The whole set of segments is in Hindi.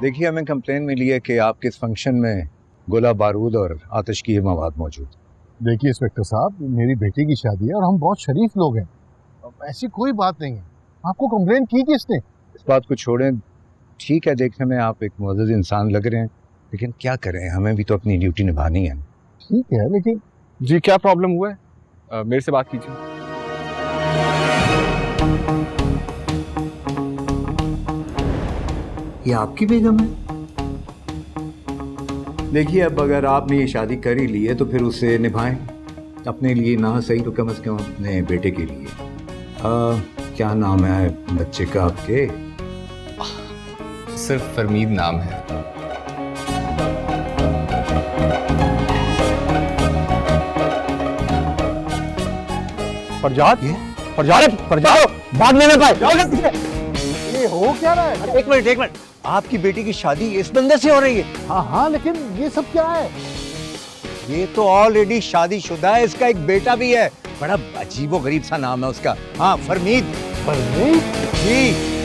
देखिए, हमें कंप्लेन मिली है कि आपके इस फंक्शन में गोला बारूद और आतिश की मवाद मौजूद। देखिए इंस्पेक्टर साहब, मेरी बेटी की शादी है और हम बहुत शरीफ लोग हैं। ऐसी कोई बात नहीं है। आपको कंप्लेन की किसने? इस बात को छोड़ें, ठीक है, देखने में आप एक मुअज़्ज़ज़ इंसान लग रहे हैं, लेकिन क्या करें, हमें भी तो अपनी ड्यूटी निभानी है। ठीक है, लेकिन जी क्या प्रॉब्लम हुआ है? मेरे से बात कीजिए। ये आपकी बेगम है? देखिए, अब अगर आपने ये शादी कर ही ली है तो फिर उसे निभाएं, अपने लिए ना सही तो कम से कम अपने बेटे के लिए। क्या नाम है बच्चे का आपके? सिर्फ फरमीद नाम है। फरजाद, बाद में मैं पाए। ये हो क्या रहा है? एक मिनट, आपकी बेटी की शादी इस बंदे से हो रही है? हाँ, लेकिन ये सब क्या है? ये तो ऑलरेडी शादीशुदा है, इसका एक बेटा भी है। बड़ा अजीबो गरीब सा नाम है उसका। हाँ, फरमीद। फरमीद? जी।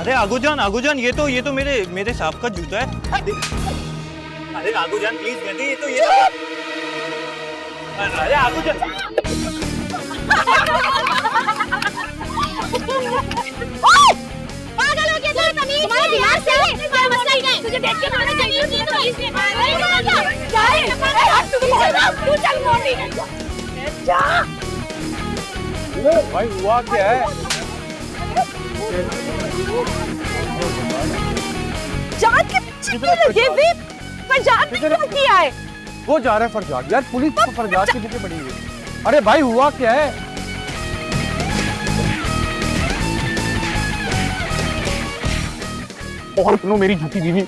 अरे आगूजान, ये तो मेरे साहब का जूता है। अरे आगूजान प्लीज कहते ये तो ये। अरे आगूजान। पागल हो गया तुम? तुम्हारे दिमाग से है? तुम्हारा मसला ही नहीं। तुझे देख के मारना चाहिए थी तो इसलिए मार रही हो। क्या है? तू चल मोटी। जा। भाई हुआ क्या है? जान के पीछे क्यों लगे हुए? फरजाद ने क्या किया है? वो जा रहा है फरजाद। यार पुलिस तो फरजाद के पीछे पड़ी हुई है। अरे भाई हुआ क्या है? और सुनो मेरी झूठी बीवी।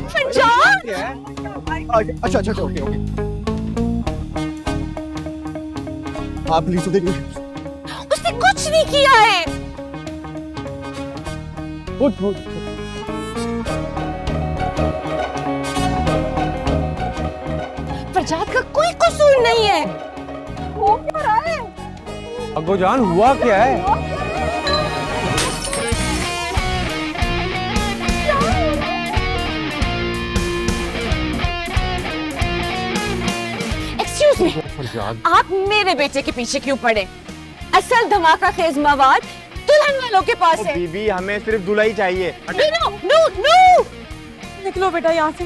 फरजाद! अच्छा, ओके। आप प्लीज तो देखिए। उसने कुछ नहीं किया है। फरजाद का कोई कसूर नहीं है। वो क्या रहा है? अब्बूजान हुआ क्या है? आप मेरे बेटे के पीछे क्यों पड़े? असल धमाका खेज मवाद दुल्हन वालों के पास है। बीबी हमें सिर्फ दुल्हा चाहिए। नो! निकलो बेटा यहाँ से।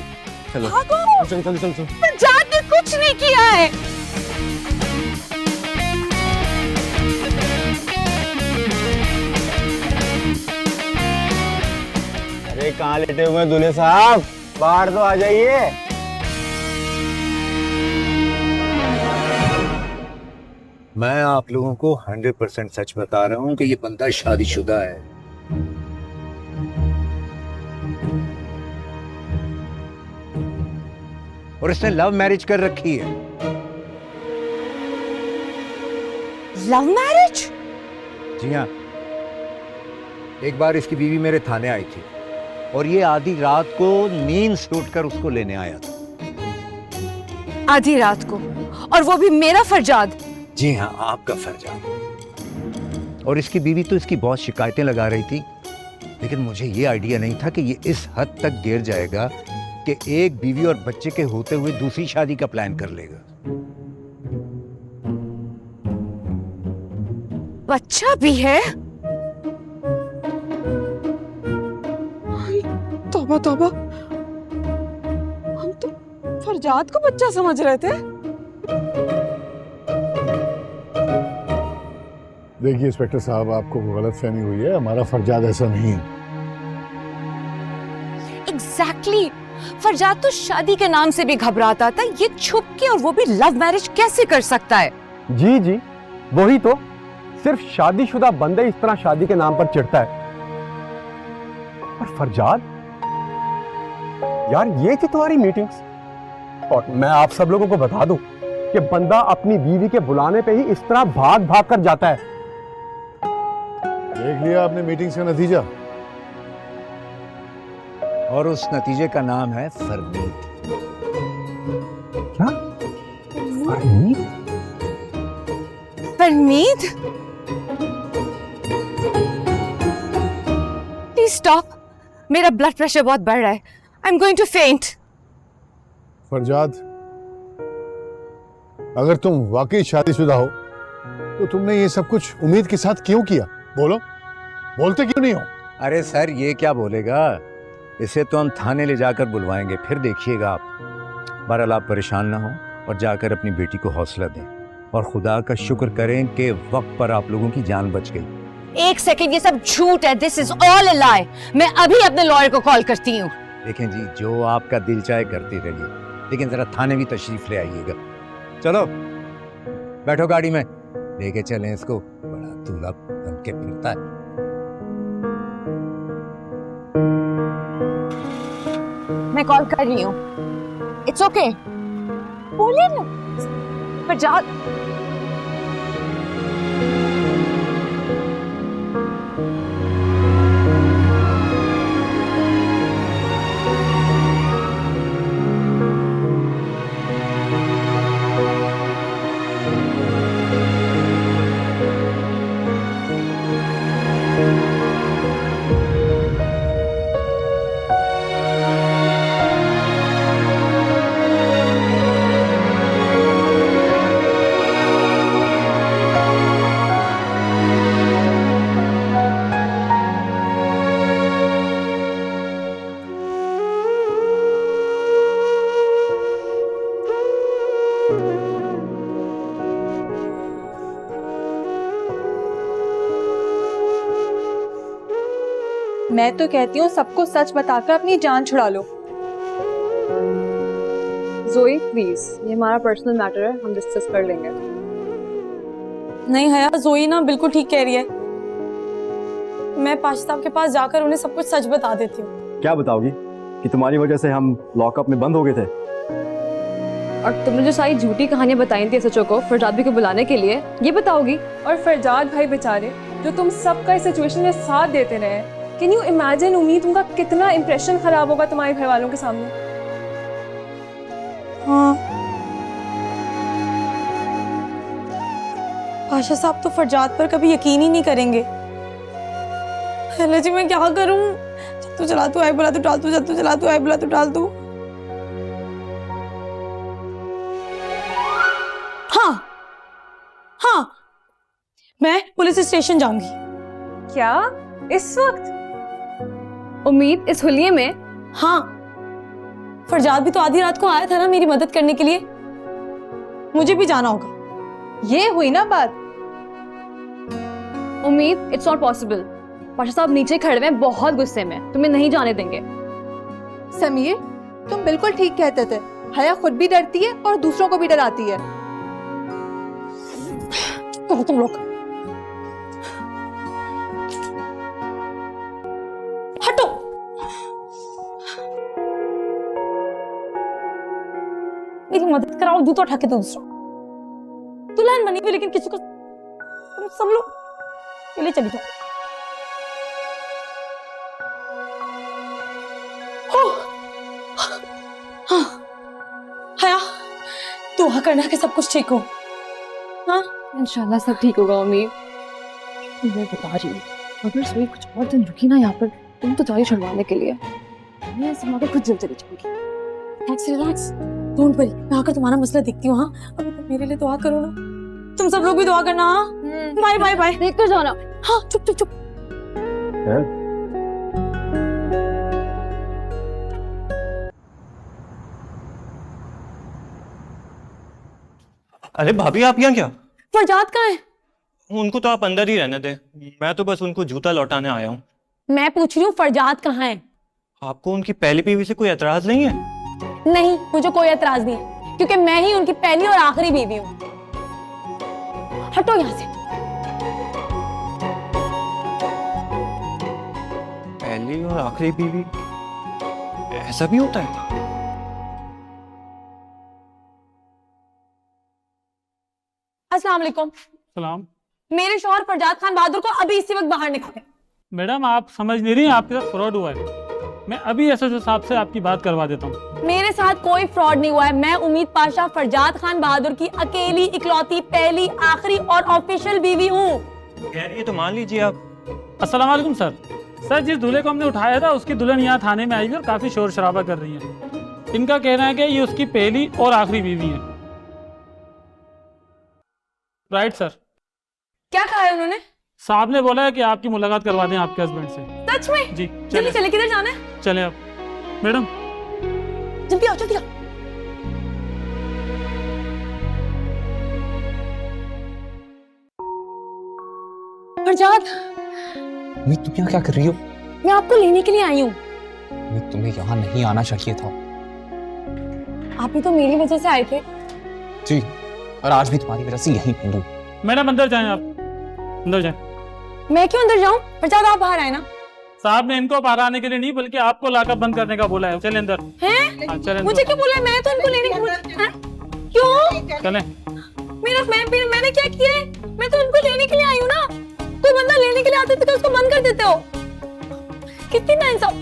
चलो। भागो। चल। फरजाद ने कुछ नहीं किया है। अरे कहाँ लेटे हुए दूल्हे साहब, बाहर तो आ जाइए। मैं आप लोगों को 100% सच बता रहा हूं कि ये बंदा शादीशुदा है। और इसने लव मैरिज कर रखी है। Love marriage? जी हाँ, एक बार इसकी बीवी मेरे थाने आई थी और ये आधी रात को नींद से उठकर उसको लेने आया था। आधी रात को? और वो भी मेरा फरजाद? जी हाँ, आपका फरजाद। और इसकी बीवी तो इसकी बहुत शिकायतें लगा रही थी, लेकिन मुझे ये आइडिया नहीं था कि ये इस हद तक गिर जाएगा कि एक बीवी और बच्चे के होते हुए दूसरी शादी का प्लान कर लेगा। बच्चा भी है? तौबा तौबा, हम तो फरजाद को बच्चा समझ रहे थे? देखिए इंस्पेक्टर साहब, आपको गलतफहमी हुई है, हमारा फरजाद ऐसा नहीं है। एग्जैक्टली फरजाद तो शादी के नाम से भी घबराता था, ये छुप के और वो भी लव मैरिज कैसे कर सकता है? जी जी, वही तो, सिर्फ शादीशुदा बंदा इस तरह शादी के नाम पर चिढ़ता है। और फरजाद, यार ये थी तुम्हारी मीटिंग्स। और मैं आप सब लोगों को बता दूं कि बंदा अपनी बीवी के बुलाने पे ही इस तरह भाग भाग कर जाता है। देख लिया आपने मीटिंग्स का नतीजा? और उस नतीजे का नाम है फरमीद। क्या? फरमीद? परमीद, प्लीज स्टॉप, मेरा ब्लड प्रेशर बहुत बढ़ रहा है, आई एम गोइंग टू फेंट। फरजाद, अगर तुम वाकई शादीशुदा हो तो तुमने ये सब कुछ उम्मीद के साथ क्यों किया? बोलो, बोलते क्यों नहीं हो? अरे सर, ये क्या बोलेगा? इसे तो हम थाने ले जाकर बुलवाएंगे, फिर देखिएगा आप। बहरहाल आप परेशान ना हो और जाकर अपनी बेटी को हौसला दें और खुदा का शुक्र करें कि वक्त पर आप लोगों की जान बच गई। एक सेकंड, ये सब झूठ है, दिस इज ऑल अ लाई। मैं अभी अपने लॉयर को कॉल करती हूँ। देखें जी, जो आपका दिल चाहे करती रहिए, लेकिन जरा थाने भी तशरीफ ले आइएगा। चलो बैठो गाड़ी में, लेके चलें इसको, बड़ा दूल्हा बन के फिरता है। मैं कॉल कर रही हूँ। इट्स ओके, बोलिए ना फरजाद। मैं तो कहती हूँ सबको सच बताकर अपनी जान छुड़ा लो। जोई प्लीज, ये हमारा पर्सनल मैटर है, हम डिस्कस कर लेंगे। नहीं हया, जोई ना बिल्कुल ठीक कह रही है। मैं पाशा साहब के पास जाकर उन्हें सब कुछ सच बता देती हूँ। क्या बताओगी? कि तुम्हारी वजह से हम लॉकअप में बंद हो गए थे? और तुमने जो सारी झूठी कहानियां बताई थी सचो को फरजाद भी को बुलाने के लिए, ये बताओगी? और फरजाद भाई बेचारे जो तुम सबका इस सिचुएशन में साथ देते रहे, कैन यू इमेजिन उम्मीद उनका कितना इंप्रेशन खराब होगा तुम्हारे घर वालों के सामने। हाँ, पाशा साहब तो फरजाद पर कभी यकीन ही नहीं करेंगे। हेलो जी, मैं क्या करूं? तू चला, तू आए बुला, तू डाल, तू तू चला, तू आए बुला, तू डाल, तू। हाँ हाँ, मैं पुलिस स्टेशन जाऊंगी। क्या इस वक्त? उम्मीद इस हुलिये में? हाँ, फरजाद भी तो आधी रात को आया था ना मेरी मदद करने के लिए, मुझे भी जाना होगा। ये हुई ना बात। उम्मीद, इट्स नॉट पॉसिबल। पाशा साहब नीचे खड़े हैं, बहुत गुस्से में, तुम्हें नहीं जाने देंगे। समीर, तुम बिल्कुल ठीक कहते थे, हया खुद भी डरती है और दूसरों को भी डराती है। तुम लोग हटो। मेरी मदद कराओ, दूध उठा के दो दूसरों। दुल्हन बनी हुई लेकिन किसी को, तुम सब लोग चले चली जाओ। हाँ, हया दुआ करना कि सब कुछ ठीक हो। हाँ, इंशाल्लाह सब ठीक होगा उम्मीद। मैं बता रही हूँ, अगर सोई कुछ और दिन रुकी ना यहाँ पर, तुम तो जाओ छुड़वाने के लिए, मैं संभाल खुद जल्द चली जाऊंगी। रिलैक्स रिलैक्स, डोंट वरी, मैं आकर तुम्हारा मसला देखती हूँ। हाँ, अभी तुम मेरे लिए दुआ करो ना, तुम सब लोग भी दुआ करना। हाँ, बाय बाय बाय, देख कर जाना। हाँ, चुप चुप चुप। अरे भाभी आप यहाँ क्या? फरजाद कहाँ है? उनको तो आप अंदर ही रहने दे, मैं तो बस उनको जूता लौटाने आया हूँ। मैं पूछ रही हूँ फरजाद कहाँ है? आपको उनकी पहली बीवी से कोई एतराज नहीं है? नहीं, मुझे कोई एतराज नहीं है, क्योंकि मैं ही उनकी पहली और आखिरी बीवी हूँ। हटो यहाँ से। पहली और आखिरी बीवी, ऐसा भी होता है? अस्सलाम वालेकुम। सलाम। मेरे शौहर फरजाद खान बहादुर को अभी इसी वक्त बाहर निकाले। मैडम आप समझ नहीं रही, आपके साथ फ्रॉड हुआ है। मैं अभी एसएचओ साहब से आपकी बात करवा देता हूँ। मेरे साथ कोई फ्रॉड नहीं हुआ है। मैं उम्मीद पाशा फरजाद खान बहादुर की अकेली इकलौती पहली आखिरी और ऑफिशियल बीवी हूँ। ये तो मान लीजिए आप। अस्सलाम वालेकुम सर। सर जिस दूल्हे को हमने उठाया था उसकी दुल्हन यहाँ थाने में आई है और काफी शोर शराबा कर रही है। इनका कहना है कि ये उसकी पहली और आखिरी बीवी है। Right sir. क्या कहा है उन्होंने? साहब ने बोला है कि आपकी मुलाकात करवा दें आपके हस्बैंड से। सच में? जी जल्दी चले, किधर जाना है? चले आप मैडम। जल्दी आओ, जल्दी आओ। फरजाद, उम्मीद तुम यहाँ क्या कर रही हो? मैं आपको लेने के लिए आई हूँ। उम्मीद तुम्हें यहाँ नहीं आना चाहिए था। आप भी तो मेरी वजह से आए थे। जी, और आज भी तुम्हारी वजह से यहीं पे हूँ। मैडम अंदर जाएं, आप अंदर जाएं। मैं क्यों अंदर जाऊं? फरजाद आप बाहर आए ना। साहब ने इनको बाहर आने के लिए नहीं बल्कि आपको लाकर बंद करने का बोला है। चले अंदर। हैं? हाँ, चले मुझे क्यों बोला है? मैं तो इनको लेने क्यों? चले। मैंने क्या किया है? मैं तो इनको लेने के लिए आई हूँ ना। कोई बंदा लेने के लिए आते थे तो उसको बंद कर देते हो। कितनी नाइंसाफ।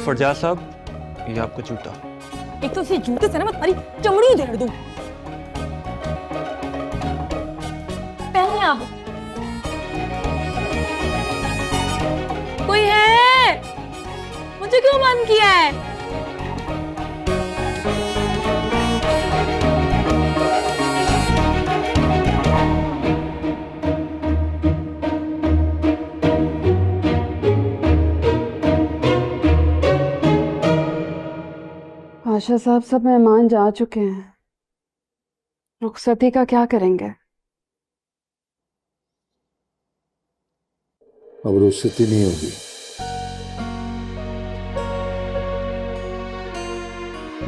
फरजाद साहब, ये आपका जूता। एक तो इसी जूते से ना मैं तुम्हारी चमड़ी उधेड़ दूं। पहले आप। कोई है? मुझे क्यों बंद किया है? पाशा साहब सब मेहमान जा चुके हैं। रुखसती का क्या करेंगे? अब रुखसती नहीं होगी।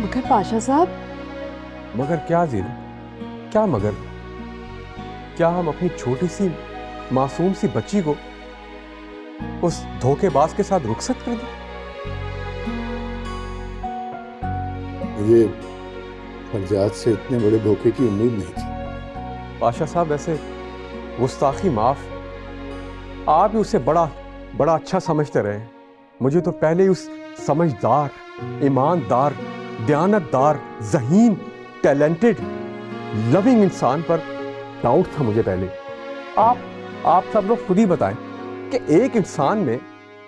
मगर पाशा साहब। मगर क्या जीना? क्या मगर? क्या हम अपनी छोटी सी मासूम सी बच्ची को उस धोखेबाज के साथ रुखसत कर दें? मुझे फरजाद से इतने बड़े धोखे की उम्मीद नहीं थी। पाशा साहब वैसे गुस्ताखी माफ, आप ही उसे बड़ा बड़ा अच्छा समझते रहे। मुझे तो पहले ही उस समझदार, ईमानदार, दयानतदार, ज़हीन, टैलेंटेड, लविंग इंसान पर डाउट था मुझे पहले। आप सब लोग खुद ही बताएं कि एक इंसान में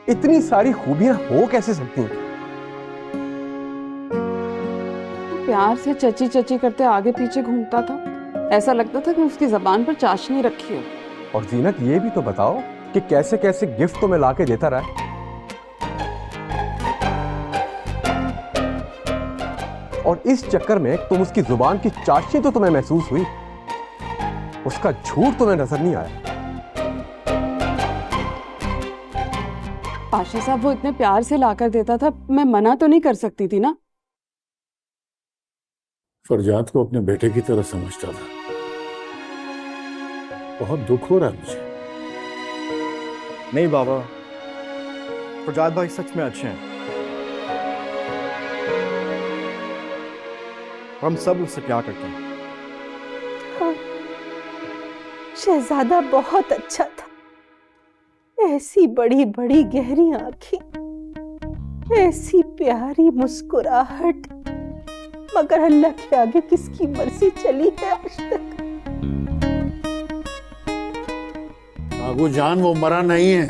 इतनी सारी खूबियां हो कैसे सकती हैं? प्यार से चची चची करते आगे पीछे घूमता था। ऐसा लगता था कि उसकी जबान पर चाशनी रखी हो। और जीनत ये भी तो बताओ कि कैसे कैसे गिफ्ट तो मैं लाके देता रहा। और इस चक्कर में तुम उसकी जुबान की चाशनी तो तुम्हें महसूस हुई, उसका झूठ तुम्हें नजर नहीं आया। पाशा साहब वो इतने प्यार से लाकर देता था, मैं मना तो नहीं कर सकती थी ना। फरजाद को अपने बेटे की तरह समझता था। बहुत दुख हो रहा है मुझे। नहीं बाबा, फरजाद भाई सच में अच्छे हैं। हम सब उससे प्यार करते हैं। हाँ, शहजादा बहुत अच्छा था। ऐसी बड़ी बड़ी गहरी आंखें, ऐसी प्यारी मुस्कुराहट। मगर अल्लाह के आगे किसकी मर्जी चली है आज तक। आगू जान वो मरा नहीं है,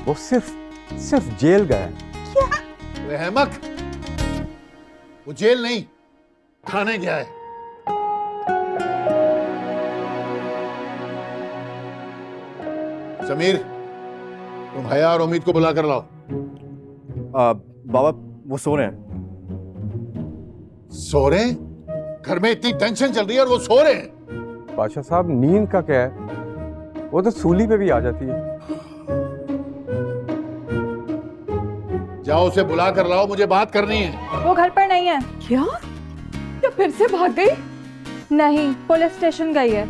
वो सिर्फ जेल गया। क्या? रहमक, वो जेल नहीं खाने गया है। समीर, तुम हया और उम्मीद को बुला कर लाओ। बाबा वो सो रहे हैं। सो रहे हैं? घर में इतनी टेंशन चल रही है और वो सो रहे हैं। बादशाह साहब नींद का क्या है, वो तो सूली पे भी आ जाती है। जाओ उसे बुला कर लाओ, मुझे बात करनी है। वो घर पर नहीं है। क्या? क्या फिर से भाग गई? नहीं, पुलिस स्टेशन गई है।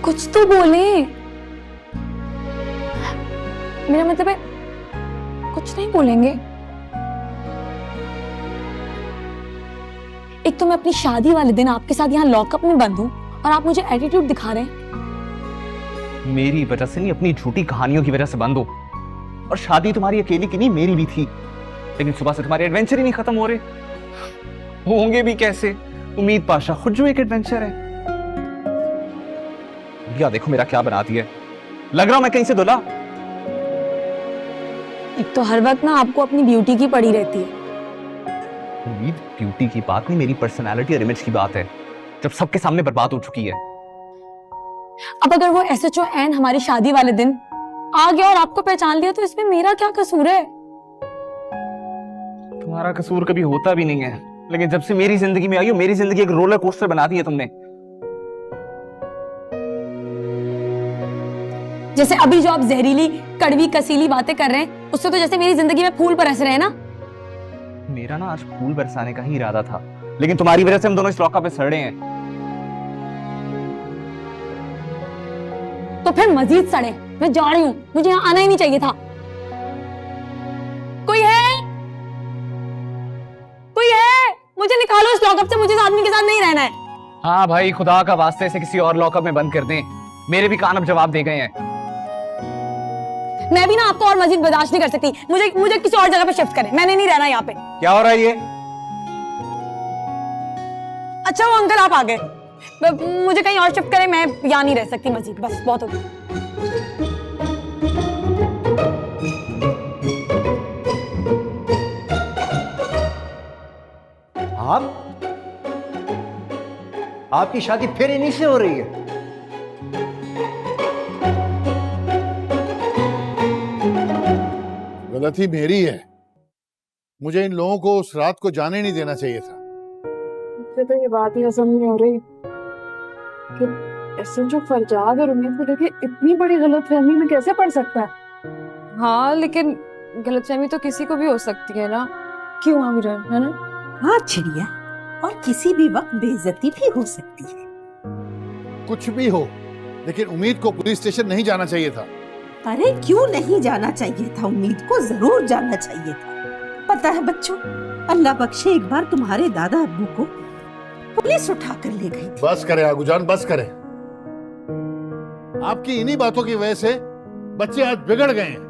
कुछ तो बोले। मेरा मतलब है कुछ नहीं बोलेंगे। एक तो मैं अपनी शादी वाले दिन आपके साथ यहाँ लॉकअप में बंद हूँ और आप मुझे एटीट्यूड दिखा रहे हैं। मेरी वजह से नहीं, अपनी झूठी कहानियों की वजह से बंद हो। और शादी तुम्हारी अकेली की नहीं, मेरी भी थी, लेकिन सुबह से तुम्हारे एडवेंचर ही नहीं खत्म हो रहे। होंगे भी कैसे? उम्मीद पाशा खुद जो एक एडवेंचर है। या देखो मेरा क्या बनाती है, लग रहा हूं मैं कहीं से धुला। एक तो हर वक्त ना आपको अपनी ब्यूटी की पड़ी रहती है। उम्मीद ब्यूटी की बात नहीं, मेरी पर्सनालिटी और इमेज की बात है, जब सबके सामने बर्बाद हो चुकी है। अब अगर वो SHO एन हमारी शादी वाले दिन आ गया और आपको पहचान लिया तो इसमें मेरा क्या कसूर है? तुम्हारा कसूर कभी होता भी नहीं है, लेकिन जब से मेरी जिंदगी में आई हो, मेरी जिंदगी एक रोलर कोस्टर बना दी है तुमने। जैसे अभी जो आप जहरीली कड़वी कसीली बातें कर रहे हैं, उससे तो जैसे मेरी जिंदगी में फूल बरस रहे हैं ना। मेरा ना आज फूल बरसाने का ही इरादा था, लेकिन तुम्हारी वजह से हम दोनों इस लॉकअप पे सड़े हैं। तो फिर मजीद सड़े। मैं जा रही हूँ, मुझे यहाँ आना ही नहीं चाहिए था। कोई है? कोई है? मुझे निकालो इस लॉकअप से, मुझे इस आदमी के साथ नहीं रहना है। हाँ भाई, खुदा का वास्ते से किसी और लॉकअप में बंद कर दें, मेरे भी कान अब जवाब दे गए हैं। मैं भी ना आपको और मजीद बर्दाश्त नहीं कर सकती। मुझे किसी और जगह पे शिफ्ट करें, मैंने नहीं रहना यहाँ पे। क्या हो रहा है ये? अच्छा वो अंकल आप आ गए, मुझे कहीं और शिफ्ट करें, मैं यहाँ नहीं रह सकती मजीद, बस बहुत हो गया। आपकी शादी फिर इन्हीं से हो रही है? गलती मेरी है, मुझे इन लोगों को उस रात को जाने नहीं देना चाहिए था। मुझे तो ये बात ही समझ नहीं हो रही कि SHO फरजाद और उम्मीद को लेके इतनी बड़ी गलतफहमी में कैसे पड़ सकता है। हाँ, लेकिन गलतफहमी तो किसी को भी हो सकती है ना। क्यों आमिरन, है ना? हाँ चिड़िया, और किसी भी वक्त बेइज्जती भी हो सकती है। कुछ भी हो, लेकिन उम्मीद को पुलिस स्टेशन नहीं जाना चाहिए था। अरे क्यों नहीं जाना चाहिए था? उम्मीद को जरूर जाना चाहिए था। पता है बच्चों, अल्लाह बख्शे एक बार तुम्हारे दादा अब्बू को पुलिस उठा कर ले गई थी। बस करे आगूजान, बस करे। आपकी इन्हीं बातों की वजह से बच्चे आज बिगड़ गए हैं।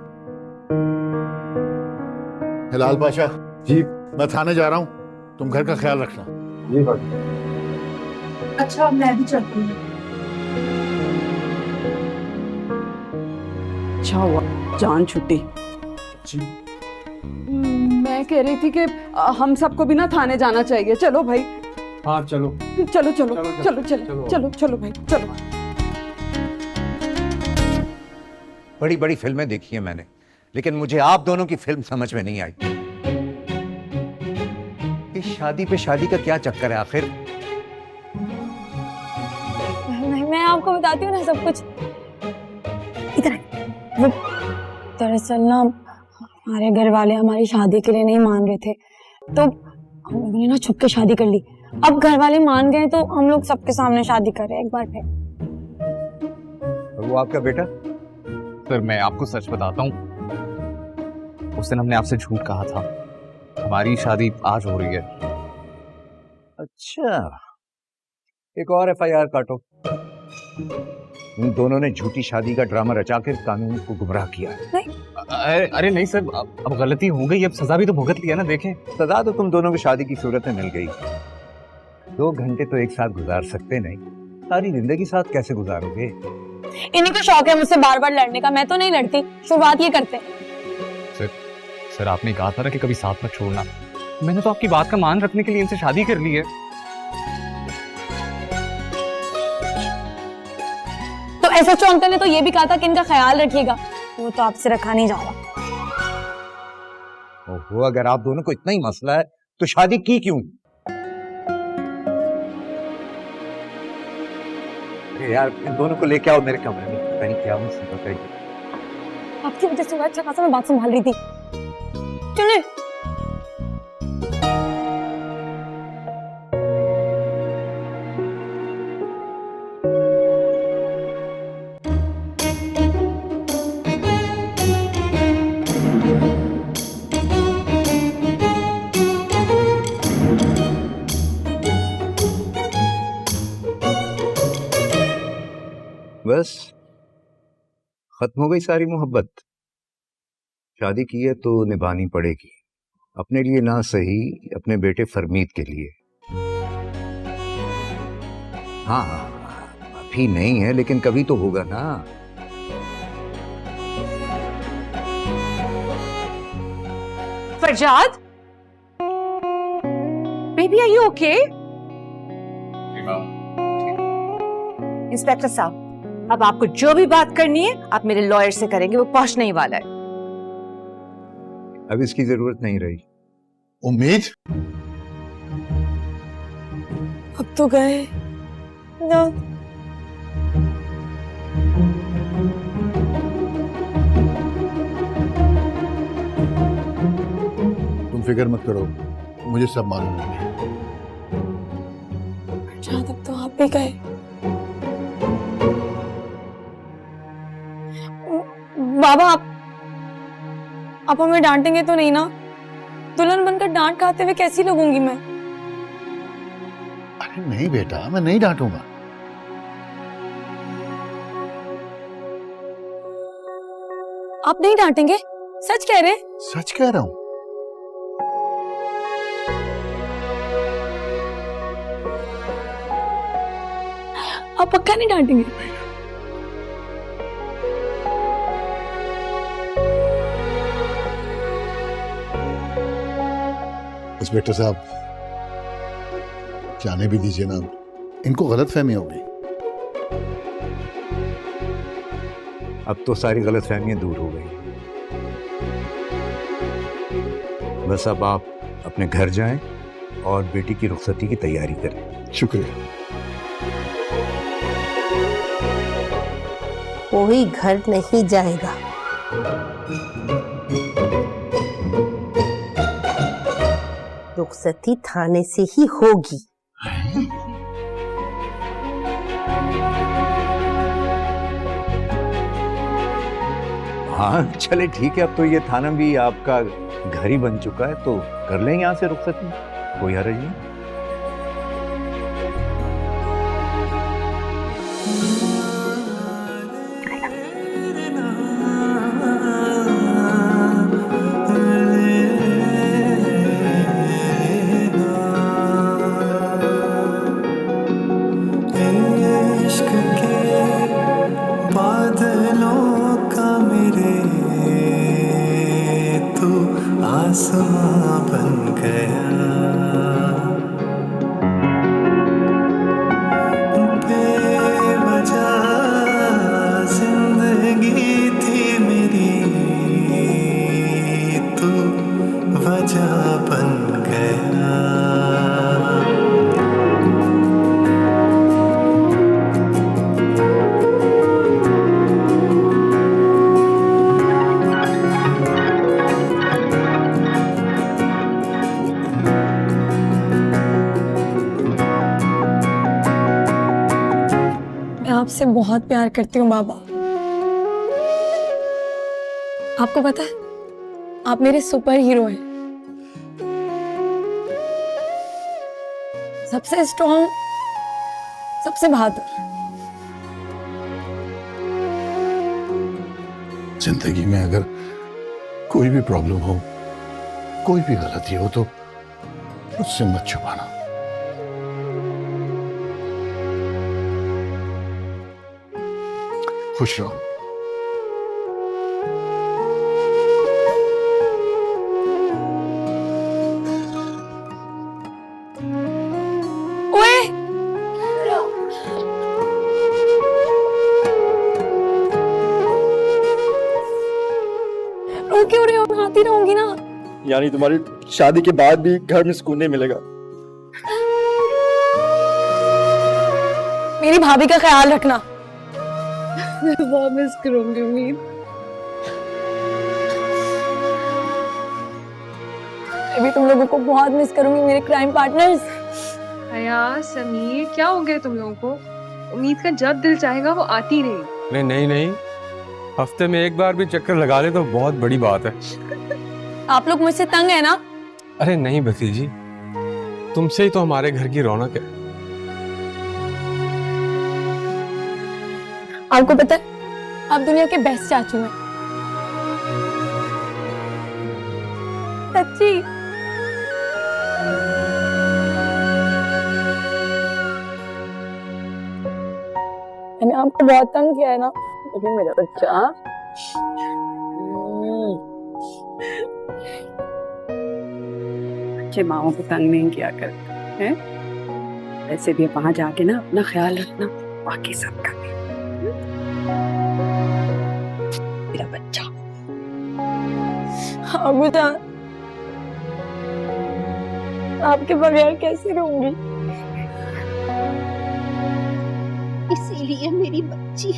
हिलाल पाशा जी, मैं थाने जा रहा हूँ, तुम घर का ख्याल रखना। जी अच्छा मैं भी चलती हूँ। अच्छा हुआ जान छुट्टी। मैं कह रही थी कि हम सबको भी ना थाने जाना चाहिए। चलो भाई। हाँ चलो चलो चलो चलो चलो चलो चलो भाई चलो। बड़ी बड़ी फिल्में देखी हैं मैंने, लेकिन मुझे आप दोनों की फिल्म समझ में नहीं आई। इस शादी पे शादी का क्या चक्कर है आखिर? मैं आपको बताती हूँ ना सब कुछ। इधर वो दरअसल ना हमारे घर वाले हमारी शादी के लिए नहीं मान रहे थे, तो हम लोगों ने ना छुप के शादी कर ली। अब घर वाले मान गए तो हम लोग सबके सामने शादी कर रहे हैं एक बार फिर। वो आपका बेटा? सर मैं आपको सच बताता हूँ, उस दिन हमने आपसे झूठ कहा था। हमारी शादी आज हो रही है। अच्छा, एक और FIR काटो। उन दोनों ने झूठी शादी का ड्रामा रचा कर कानून को गुमराह किया। अरे नहीं सर, अब गलती हो गई, अब सजा भी तो भुगत लिया ना। देखें, सजा तो तुम दोनों की शादी की सूरत में मिल गई। 2 घंटे तो एक साथ गुजार सकते नहीं, सारी जिंदगी साथ कैसे गुजारोगे? इन्हीं को शौक है मुझसे बार बार लड़ने का, मैं तो नहीं लड़ती, शुरुआत ये करते हैं। सर आपने कहा था ना कि कभी साथ मत छोड़ना। मैंने तो आपकी बात का मान रखने के लिए इनसे शादी कर ली है। तो एसएचओ अंकल ने तो ये भी कहा था कि इनका ख्याल रखिएगा, वो तो आपसे रखा नहीं जा रहा। ओहो, अगर आप दोनों को इतना ही मसला है तो शादी की क्यों? अरे यार, इन दोनों को लेके आओ मेरे कमरे में, पता नहीं क्या मुसीबत है। आपकी वजह से अच्छा खासा मैं बात संभाल रही थी। चले बस खत्म हो गई सारी मोहब्बत। शादी की है तो निभानी पड़ेगी, अपने लिए ना सही, अपने बेटे फरमीद के लिए। हाँ, अभी नहीं है लेकिन कभी तो होगा ना। Farzad, baby are you okay? Inspector साहब, अब आपको जो भी बात करनी है आप मेरे लॉयर से करेंगे, वो पहुंचने ही वाला है। अब इसकी जरूरत नहीं रही। उम्मीद अब तो गए ना। तुम फिक्र मत करो, मुझे सब मालूम है। अब तो आप भी गए। बाबा, आप हमें डांटेंगे तो नहीं ना? दुल्हन बनकर डांट खाते हुए कैसी लगूंगी मैं? अरे नहीं बेटा, मैं नहीं डांटूंगा। आप नहीं डांटेंगे? सच कह रहे? सच कह रहा हूं। आप पक्का नहीं डांटेंगे? इंस्पेक्टर साहब, जाने भी दीजिए ना, इनको गलतफहमी हो गई। अब तो सारी गलतफहमियां दूर हो गई। बस अब आप अपने घर जाएं और बेटी की रुखसती की तैयारी करें। शुक्रिया। कोई घर नहीं जाएगा। रुखसती थाने से ही होगी। हाँ चले ठीक है, अब तो ये थाना भी आपका घर ही बन चुका है, तो कर लें यहाँ से रुखसती, कोई हर्ज नहीं। आसमां बन गया, बेवजह जिंदगी थी मेरी, तू वजह बन गया। आपसे बहुत प्यार करती हूँ बाबा। आपको पता है, आप मेरे सुपर हीरो हैं। सबसे स्ट्रॉन्ग, सबसे बहादुर। जिंदगी में अगर कोई भी प्रॉब्लम हो, कोई भी गलती हो, तो मुझसे मत छुपाना। खुश रहो। ओए रो क्यों रहे हो? मैं आती रहूंगी ना। यानी तुम्हारी शादी के बाद भी घर में सुकून नहीं मिलेगा? मेरी भाभी का ख्याल रखना। मैं बहुत मिस करूंगी उम्मीद। मैं भी तुम लोगों को बहुत मिस करूंगी, मेरे क्राइम पार्टनर्स। हया, समीर, क्या हो गया तुम लोगों को? उम्मीद का जब दिल चाहेगा वो आती रही। नहीं, हफ्ते में एक बार भी चक्कर लगा ले तो बहुत बड़ी बात है। आप लोग मुझसे तंग है ना? अरे नहीं भतीजी, तुमसे ही तो हमारे घर की रौनक है। आपको पता है, आप दुनिया के बेस्ट चाचू हैं। सच्ची। मैंने आपको बहुत तंग किया है ना, लेकिन मेरा बच्चा। अच्छे माओ को तंग नहीं किया करते हैं। ऐसे भी वहां जाके ना अपना ख्याल रखना, बाकी सब का मेरा बच्चा। हाँ बेटा, आपके बगैर कैसे रहूंगी? इसीलिए मेरी बच्ची,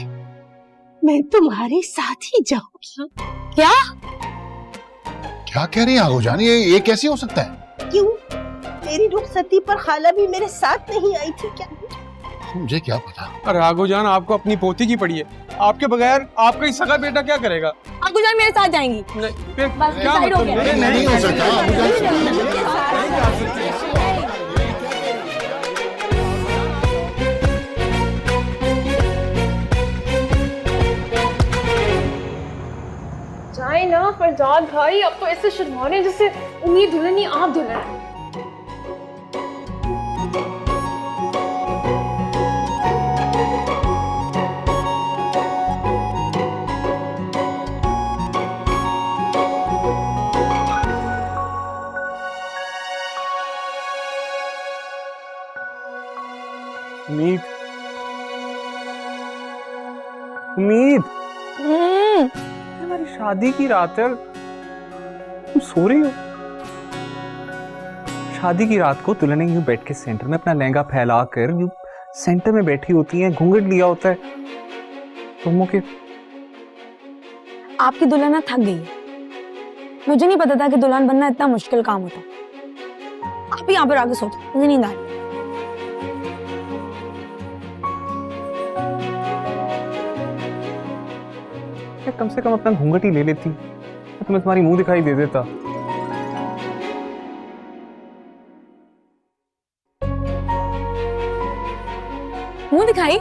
मैं तुम्हारे साथ ही जाऊंगी। क्या क्या कह रही हैं आगोजान? ये कैसे हो सकता है? क्यों? मेरी रुखसती पर खाला भी मेरे साथ नहीं आई थी क्या? मुझे क्या पता। अरे आगोजान, आपको अपनी पोती की पड़ी है। आपके बगैर आपका ही सगा बेटा क्या करेगा? आगोजान मेरे साथ जाएंगी। फिर बस क्या डिसाइड हो गया। नहीं हो सकता। जाए ना फरजाद भाई, अब तो ऐसे शर्मा रहे हैं जैसे उम्मीद दुल्हन ही आप दुल्हन है। उम्मीद, हमारी शादी की रात है, तुम सो रही हो? शादी की रात को दुल्हन यूं बैठ के सेंटर में अपना लहंगा फैला कर यूं सेंटर में बैठी होती है, घूंघट लिया होता है। तुम के आपकी दुल्हन थक गई है। मुझे नहीं पता था कि दुल्हन बनना इतना मुश्किल काम होता। आप यहाँ पर आके सोचो, मुझे नींद आ रही। कम से कम अपना घूंघट ही ले लेती, तुम्हें तुम्हारी मुंह दिखाई दे देता। मुंह दिखाई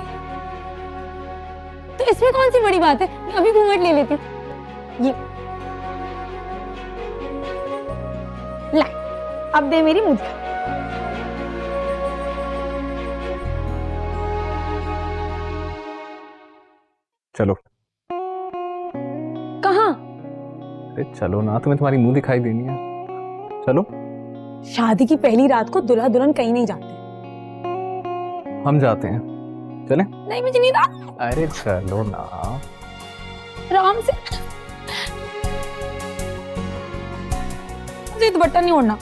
तो इसमें कौन सी बड़ी बात है? मैं अभी घूंघट ले लेती। ये ला, अब दे मेरी मुंह दिखाई। चलो। कहाँ? अरे चलो ना, तुम्हें तुम्हारी मुंह दिखाई देनी है। चलो। शादी की पहली रात को दूल्हा दुल्हन कहीं नहीं जाते। हम जाते हैं, चले? नहीं, मुझे नींद आ। अरे चलो ना, आराम से। मुझे दुपट्टा नहीं ओढ़ना।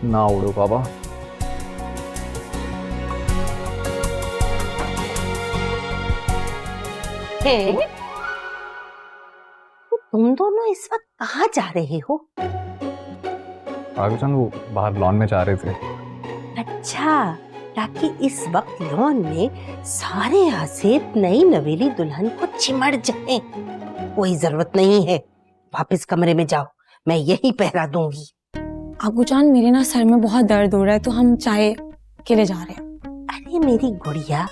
ना उड़ो बाबा। तुम दोनों इस वक्त कहाँ जा रहे हो? आगोजान, वो बाहर लॉन में जा रहे थे। अच्छा, ताकि इस वक्त लॉन में सारे आसेब नई नवेली दुल्हन को चिमड़ जाए। कोई जरूरत नहीं है, वापस कमरे में जाओ, मैं यही पहरा दूंगी। आगोजान, मेरे ना सर में बहुत दर्द हो रहा है, तो हम चाय के लिए जा रहे हैं। अरे मेरी गुड़िया,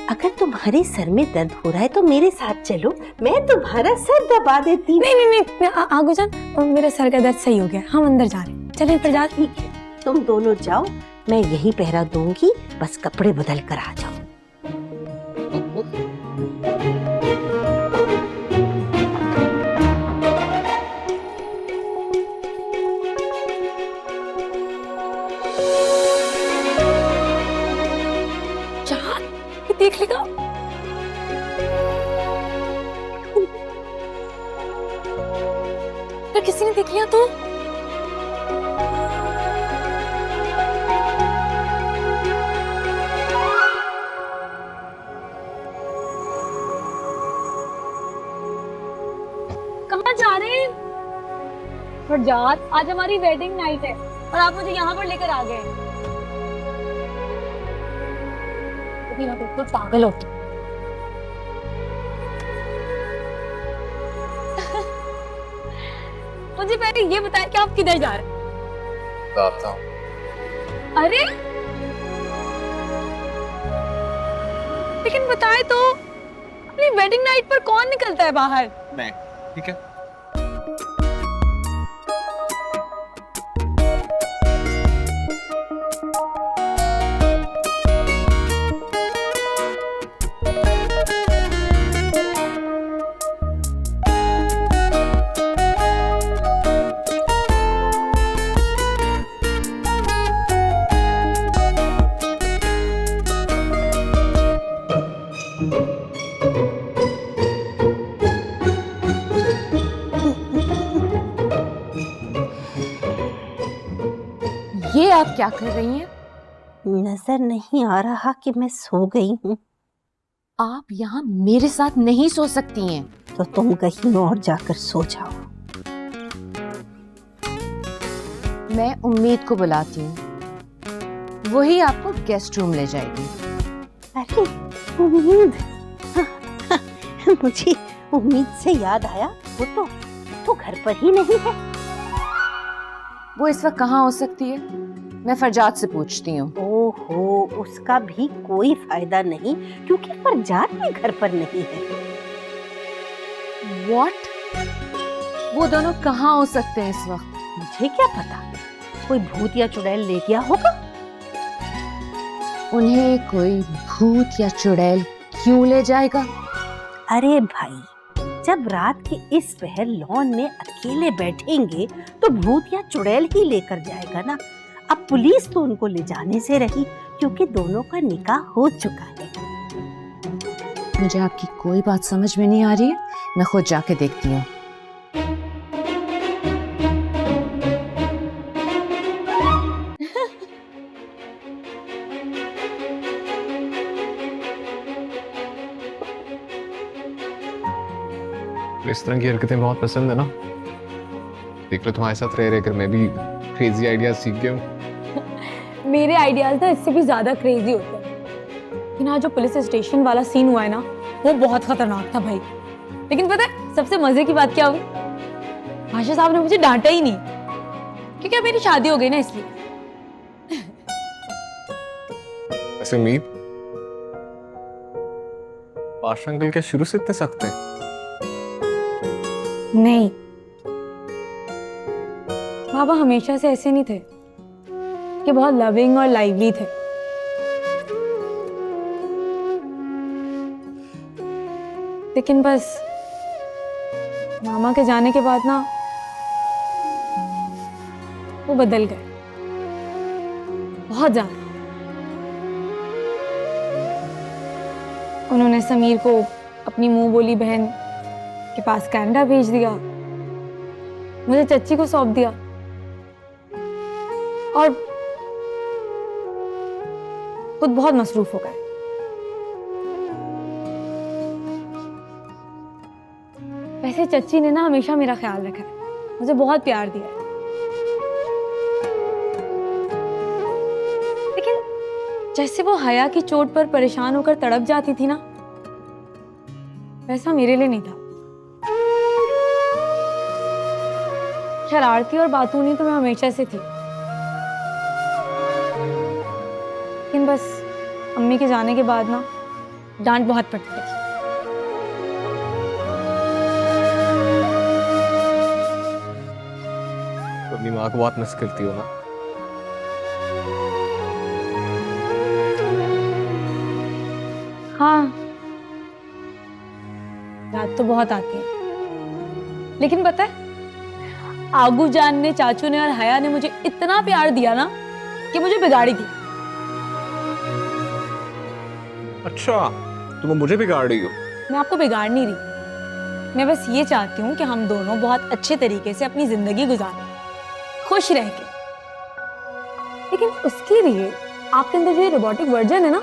अगर तुम्हारे सर में दर्द हो रहा है तो मेरे साथ चलो, मैं तुम्हारा सर दबा देती हूँ। नहीं, आगोजान, मेरा सर का दर्द सही हो गया, हम अंदर जा रहे हैं। चलें फरजाद। ठीक है, तुम दोनों जाओ, मैं यही पहरा दूंगी, बस कपड़े बदल कर आ जाओ। देख लेगा। अगर किसी ने देख लिया तो? कहाँ जा रहे हैं? फरजाद, आज हमारी वेडिंग नाइट है और आप मुझे यहाँ पर लेकर आ गए। बिल्कुल पागल होती। मुझे पहले ये बताएं कि आप किधर जा रहे हैं? बताता हूँ। अरे लेकिन बताए तो, अपनी वेडिंग नाइट पर कौन निकलता है बाहर? मैं, ठीक है। ये आप क्या कर रही हैं? नजर नहीं आ रहा कि मैं सो गई हूँ? आप यहाँ मेरे साथ नहीं सो सकती हैं। तो तुम कहीं और जाकर सो जाओ। मैं उम्मीद को बुलाती हूँ, वही आपको गेस्ट रूम ले जाएगी। अरे उम्मीद, मुझे उम्मीद से याद आया, वो तो घर पर ही नहीं है। वो इस वक्त कहाँ हो सकती है? मैं फरजाद से पूछती हूँ। ओहो, उसका भी कोई फायदा नहीं क्योंकि फरजाद भी घर पर नहीं है। What? वो दोनों कहाँ हो सकते हैं इस वक्त? मुझे क्या पता, कोई भूत या चुड़ैल ले गया होगा। उन्हें कोई भूत या चुड़ैल क्यों ले जाएगा? अरे भाई, जब रात के इस पहर लॉन में अकेले बैठेंगे तो भूत या चुड़ैल ही लेकर जाएगा ना। अब पुलिस तो उनको ले जाने से रही क्योंकि दोनों का निकाह हो चुका है। मुझे आपकी कोई बात समझ में नहीं आ रही है, मैं खुद जाके देखती हूँ। इस तरह की हरकतें बहुत पसंद है ना। देख लो, तुम्हारे साथ रह रहकर मैं भी क्रेजी आइडियाज सीख गया हूँ। मेरे आइडियाज ना इससे भी ज्यादा क्रेजी होते हैं। लेकिन आज जो पुलिस स्टेशन वाला सीन हुआ है ना, वो बहुत खतरनाक था भाई। लेकिन पता है सबसे मजे की बात क्या हुई? भाषा साहब ने मुझे डांटा ही नहीं, क्योंकि अब मेरी शादी हो गई ना, इसलिए। वैसे उम्मीद, पाशा अंकल क्या शुरू से इतने सख्त हैं? नहीं, बाबा हमेशा से ऐसे नहीं थे, कि बहुत लविंग और लाइवली थे। लेकिन बस मामा के जाने के बाद ना वो बदल गए बहुत ज्यादा। उन्होंने समीर को अपनी मुंह बोली बहन के पास कनाडा भेज दिया, मुझे चच्ची को सौंप दिया और खुद बहुत मसरूफ हो गए। वैसे चच्ची ने ना हमेशा मेरा ख्याल रखा है, मुझे बहुत प्यार दिया है। लेकिन जैसे वो हया की चोट पर परेशान होकर तड़प जाती थी ना, वैसा मेरे लिए नहीं था। शरारती और बातूनी तो मैं हमेशा से थी, लेकिन बस अम्मी के जाने के बाद ना डांट बहुत पड़ती थी। तो अपनी माँ को बहुत मिस करती हो ना? हाँ, याद तो बहुत आती है। लेकिन पता है, आगू जान ने, चाचू ने और हया ने मुझे इतना प्यार दिया ना कि मुझे बिगाड़ी थी। और अच्छा, तुम मुझे बिगाड़ रही हो? मैं आपको बिगाड़ नहीं रही, मैं बस ये चाहती हूँ कि हम दोनों बहुत अच्छे तरीके से अपनी जिंदगी गुजारें, खुश रह के। लेकिन उसके लिए आपके अंदर जो ये रोबोटिक वर्जन है ना,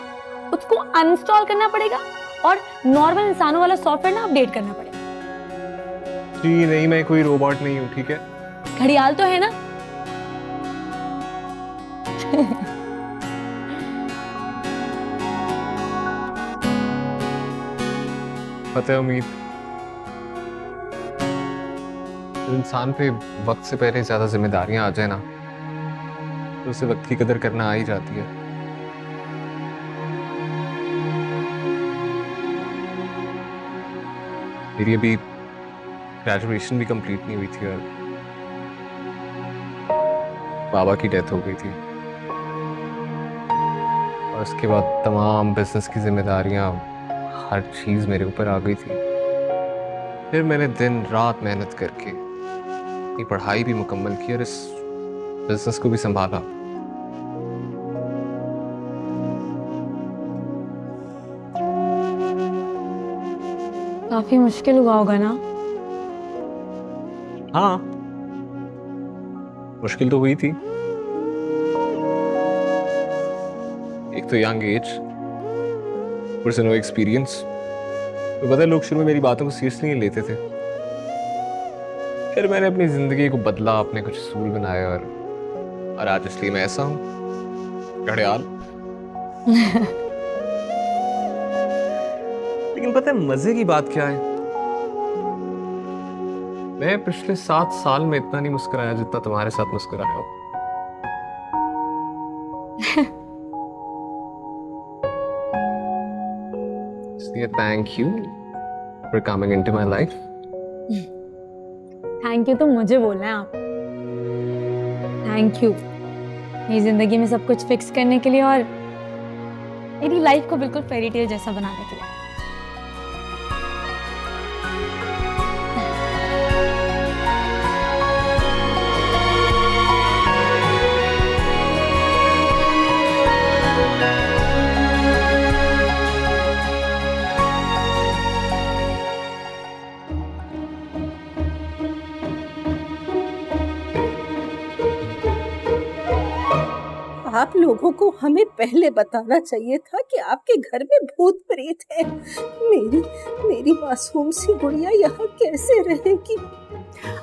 उसको अनइंस्टॉल करना पड़ेगा और नॉर्मल इंसानों वाला सॉफ्टवेयर ना अपडेट करना पड़ेगा। जी नहीं, मैं कोई रोबोट नहीं हूँ, ठीक है? घड़ियाल तो है ना? पता है उम्मीद, इंसान पे वक्त से पहले ज्यादा जिम्मेदारियां आ जाए ना, तो उसे वक्त की कदर करना आ ही जाती है। मेरी अभी ग्रेजुएशन भी कंप्लीट नहीं हुई थी और बाबा की डेथ हो गई थी, और उसके बाद तमाम बिजनेस की जिम्मेदारियां, हर चीज मेरे ऊपर आ गई थी। फिर मैंने दिन रात मेहनत करके अपनी पढ़ाई भी मुकम्मल की और इस बिजनेस को भी संभाला। काफी मुश्किल हुआ होगा ना? हाँ, मुश्किल तो हुई थी। एक तो यंग एज, ऊपर से नो एक्सपीरियंस। तो पता है, लोग शुरू में मेरी बातों को सीरियसली नहीं लेते थे। फिर मैंने अपनी जिंदगी को बदला, अपने कुछ असूल बनाए, और आज इसलिए मैं ऐसा हूं, घड़ियाल। लेकिन पता है मजे की बात क्या है? मैं पिछले 7 साल में इतना नहीं मुस्कुराया जितना तुम्हारे साथ मुस्कुराया हूं। इसलिए thank you for coming into my life. Thank you तो मुझे बोलना है आप। थैंक यू मेरी जिंदगी में सब कुछ फिक्स करने के लिए और मेरी लाइफ को बिल्कुल फेरी टेल जैसा बनाने के लिए। आप लोगों को हमें पहले बताना चाहिए था कि आपके घर में भूत प्रेत है। मेरी मासूम सी गुड़िया यहाँ कैसे रहेगी?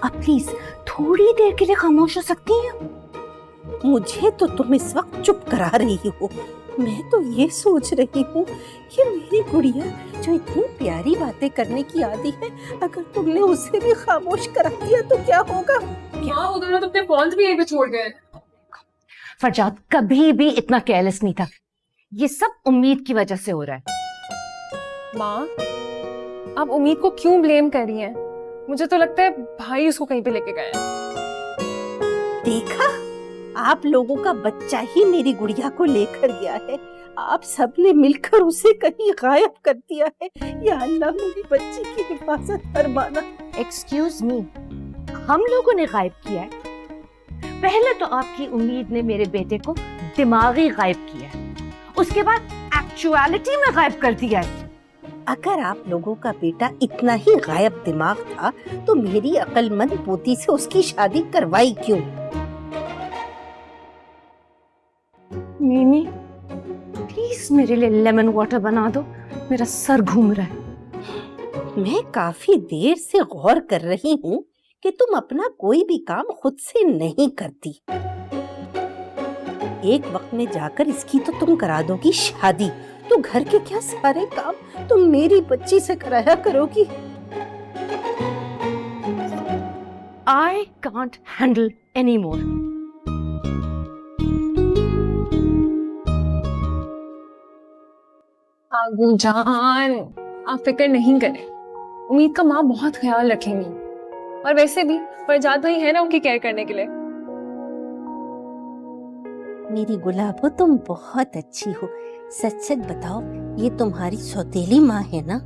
आप प्लीज थोड़ी देर के लिए खामोश हो सकती हैं? मुझे तो तुम इस वक्त चुप करा रही हो। मैं तो ये सोच रही हूँ कि मेरी गुड़िया जो इतनी प्यारी बातें करने की आदी है, अगर तुमने उसे भी खामोश करा दिया तो क्या होगा? क्या वो दोनों तो अपने फोन भी यहीं पे छोड़ गए। फरजाद कभी भी इतना केयरलेस नहीं था। ये सब उम्मीद की वजह से हो रहा है। माँ, आप उम्मीद को क्यों ब्लेम कर रही हैं? मुझे तो लगता है भाई उसको कहीं पे लेके गए हैं। देखा, आप लोगों का बच्चा ही मेरी गुड़िया को लेकर गया है। आप सबने मिलकर उसे कहीं गायब कर दिया है। या अल्लाह, मेरी बच्ची की हिफाजत फरमाना। एक्सक्यूज मी, हम लोगों ने गायब किया है? पहले तो आपकी उम्मीद ने मेरे बेटे को दिमागी गायब किया है, उसके बाद एक्चुअलिटी में गायब कर दिया है। अगर आप लोगों का बेटा इतना ही गायब दिमाग था तो मेरी अक्लमंद पोती से उसकी शादी करवाई क्यों? मीमी, प्लीज मेरे लिए लेमन वाटर बना दो, मेरा सर घूम रहा है। मैं काफी देर से गौर कर रही हूँ कि तुम अपना कोई भी काम खुद से नहीं करती। एक वक्त में जाकर इसकी तो तुम करा दोगी शादी, तो घर के क्या सारे काम तुम मेरी बच्ची से कराया करोगी। I can't handle anymore. आगू जान, आप फिक्र नहीं करें, उम्मीद का माँ बहुत ख्याल रखेंगी। और वैसे भी फरजाद भाई है ना उनकी केयर करने के लिए। मेरी गुलाबो, तुम बहुत अच्छी हो। सच सच बताओ, ये तुम्हारी सौतेली माँ है ना?